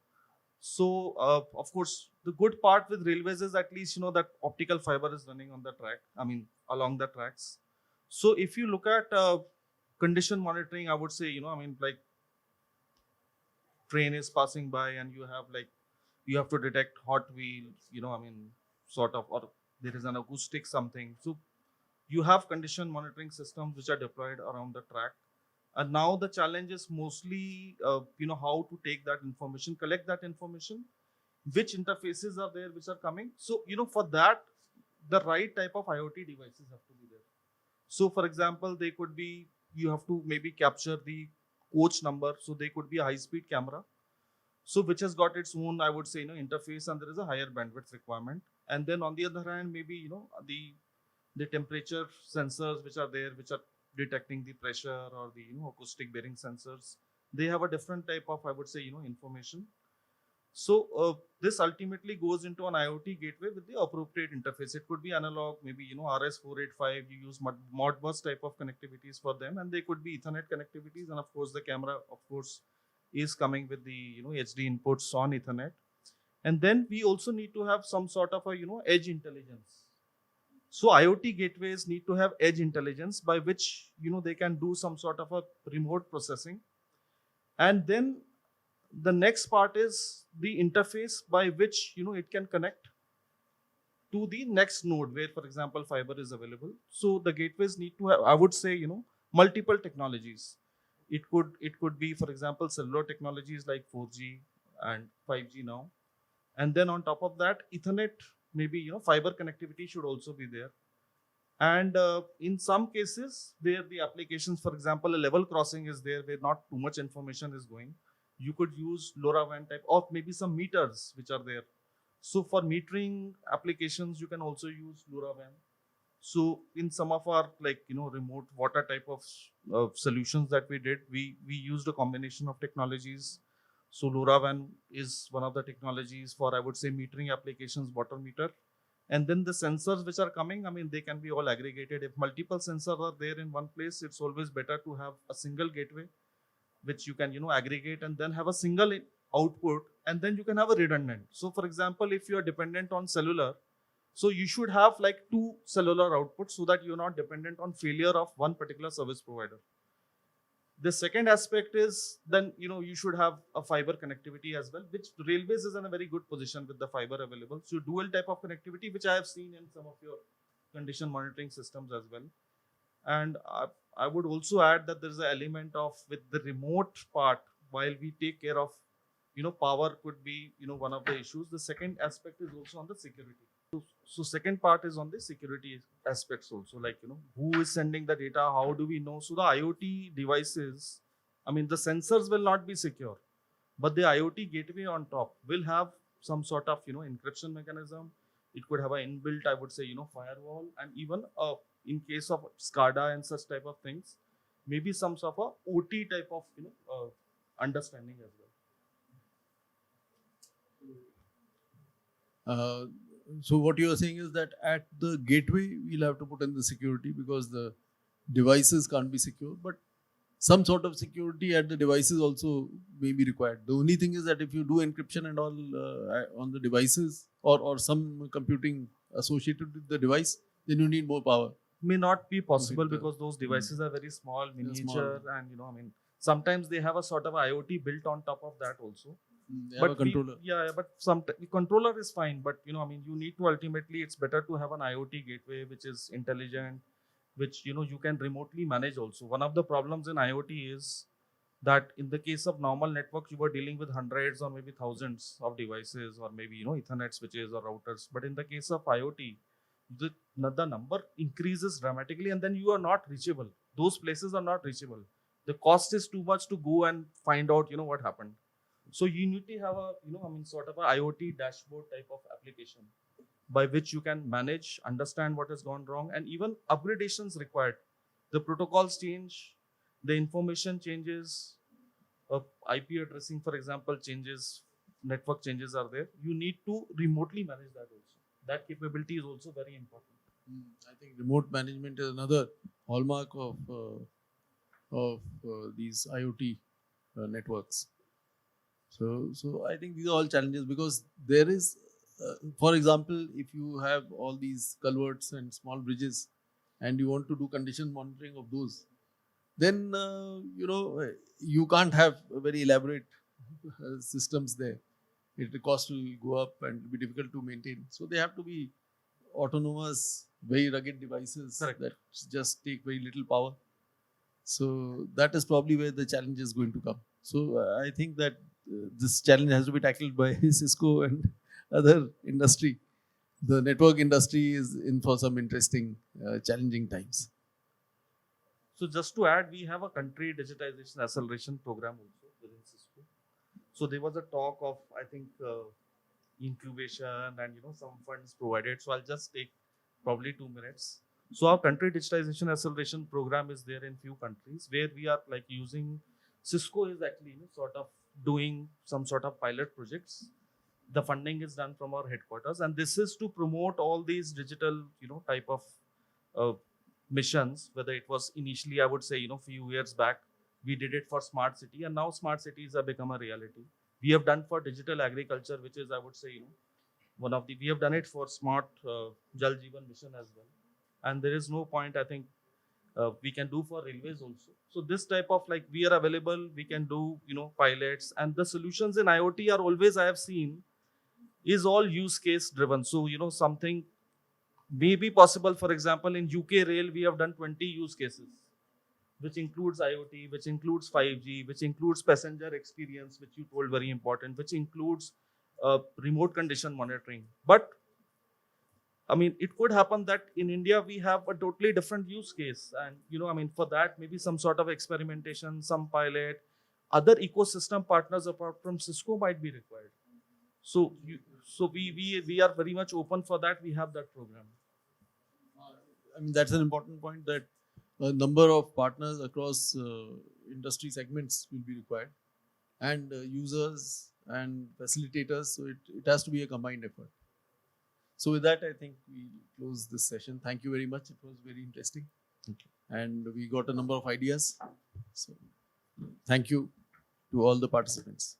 So, of course, the good part with railways is at least, that optical fiber is running on the track, along the tracks. So if you look at condition monitoring, I would say, like train is passing by and you have to detect hot wheels, sort of, or there is an acoustic something. So you have condition monitoring systems which are deployed around the track. And now the challenge is mostly, how to take that information, collect that information, which interfaces are there, which are coming. So, for that, the right type of IoT devices have to be there. So, for example, they could be, you have to maybe capture the coach number. So they could be a high-speed camera. So which has got its own, I would say, interface, and there is a higher bandwidth requirement. And then on the other hand, maybe, the temperature sensors which are there, which are detecting the pressure or the, acoustic bearing sensors, they have a different type of, I would say, information. So this ultimately goes into an IoT gateway with the appropriate interface. It could be analog, maybe, RS485, you use Modbus type of connectivities for them, and they could be Ethernet connectivities. And of course, the camera, of course, is coming with the, HD inputs on Ethernet. And then we also need to have some sort of a, edge intelligence. So IoT gateways need to have edge intelligence by which, they can do some sort of a remote processing. And then the next part is the interface by which, it can connect to the next node where, for example, fiber is available. So the gateways need to have, I would say, multiple technologies. It could be, for example, cellular technologies like 4G and 5G now. And then on top of that, Ethernet, maybe, fiber connectivity should also be there. And in some cases where the applications, for example, a level crossing is there where not too much information is going, you could use LoRaWAN type, or maybe some meters which are there. So for metering applications, you can also use LoRaWAN. So in some of our remote water type of solutions that we did, we used a combination of technologies. So LoRaWAN is one of the technologies for, I would say, metering applications, water meter. And then the sensors which are coming, they can be all aggregated. If multiple sensors are there in one place, it's always better to have a single gateway, which you can, aggregate and then have a single output, and then you can have a redundant. So for example, if you are dependent on cellular, so you should have like 2 cellular outputs so that you're not dependent on failure of one particular service provider. The second aspect is then, you should have a fiber connectivity as well, which railways is in a very good position with the fiber available. So dual type of connectivity, which I have seen in some of your condition monitoring systems as well. And I would also add that there's an element of with the remote part, while we take care of, power could be, one of the issues. The second aspect is also on the security. So second part is on the security aspects also, like, who is sending the data? How do we know? So the IoT devices, the sensors will not be secure, but the IoT gateway on top will have some sort of, encryption mechanism. It could have an inbuilt, I would say, firewall, and even in case of SCADA and such type of things, maybe some sort of a OT type of, understanding as well. So what you are saying is that at the gateway, we'll have to put in the security because the devices can't be secure, but some sort of security at the devices also may be required. The only thing is that if you do encryption and all on the devices or some computing associated with the device, then you need more power. May not be possible the- because those devices are very small, They're miniature, small. and sometimes they have a sort of IoT built on top of that also. They have a we- controller. yeah, but the controller is fine, but you need to ultimately, it's better to have an IoT gateway which is intelligent, which you can remotely manage also. One of the problems in IoT is that in the case of normal networks, you were dealing with hundreds or maybe thousands of devices, or maybe Ethernet switches or routers. But in the case of IoT, the number increases dramatically, and then you are not reachable. Those places are not reachable. The cost is too much to go and find out what happened. So you need to have a sort of a IoT dashboard type of application by which you can manage, understand what has gone wrong, and even upgradations required. The protocols change, the information changes, IP addressing, for example, changes, network changes are there. You need to remotely manage that also. That capability is also very important. I think remote management is another hallmark of these IoT networks. So I think these are all challenges because there is, for example, if you have all these culverts and small bridges, and you want to do condition monitoring of those, then you can't have very elaborate systems there. The cost will go up and it'll be difficult to maintain. So they have to be autonomous, very rugged devices Correct. that just take very little power. So that is probably where the challenge is going to come. So I think that this challenge has to be tackled by CISCO and other industry. The network industry is in for some interesting, challenging times. So just to add, we have a country digitization acceleration program also within CISCO. So there was a talk of, I think, incubation and some funds provided. So I'll just take probably 2 minutes. So our country digitization acceleration program is there in few countries where we are like using, CISCO is actually sort of doing some sort of pilot projects. The funding is done from our headquarters, and this is to promote all these digital type of missions. Whether it was initially, I would say few years back we did it for smart city, and now smart cities have become a reality. We have done for digital agriculture, which is, I would say, one of the, we have done it for smart Jal Jeevan mission as well. And there is no point, I think, we can do for railways also. So this type of, like, we are available, we can do, pilots, and the solutions in IoT are always, I have seen, is all use case driven. So, something may be possible. For example, in UK Rail, we have done 20 use cases, which includes IoT, which includes 5G, which includes passenger experience, which you told very important, which includes remote condition monitoring. But I mean, it could happen that in India we have a totally different use case, and for that maybe some sort of experimentation, some pilot, other ecosystem partners apart from CISCO might be required. So we are very much open for that. We have that program. I mean, that's an important point, that a number of partners across industry segments will be required, and users and facilitators. So it has to be a combined effort. So with that, I think we close this session. Thank you very much. It was very interesting. Thank you. And we got a number of ideas. So thank you to all the participants.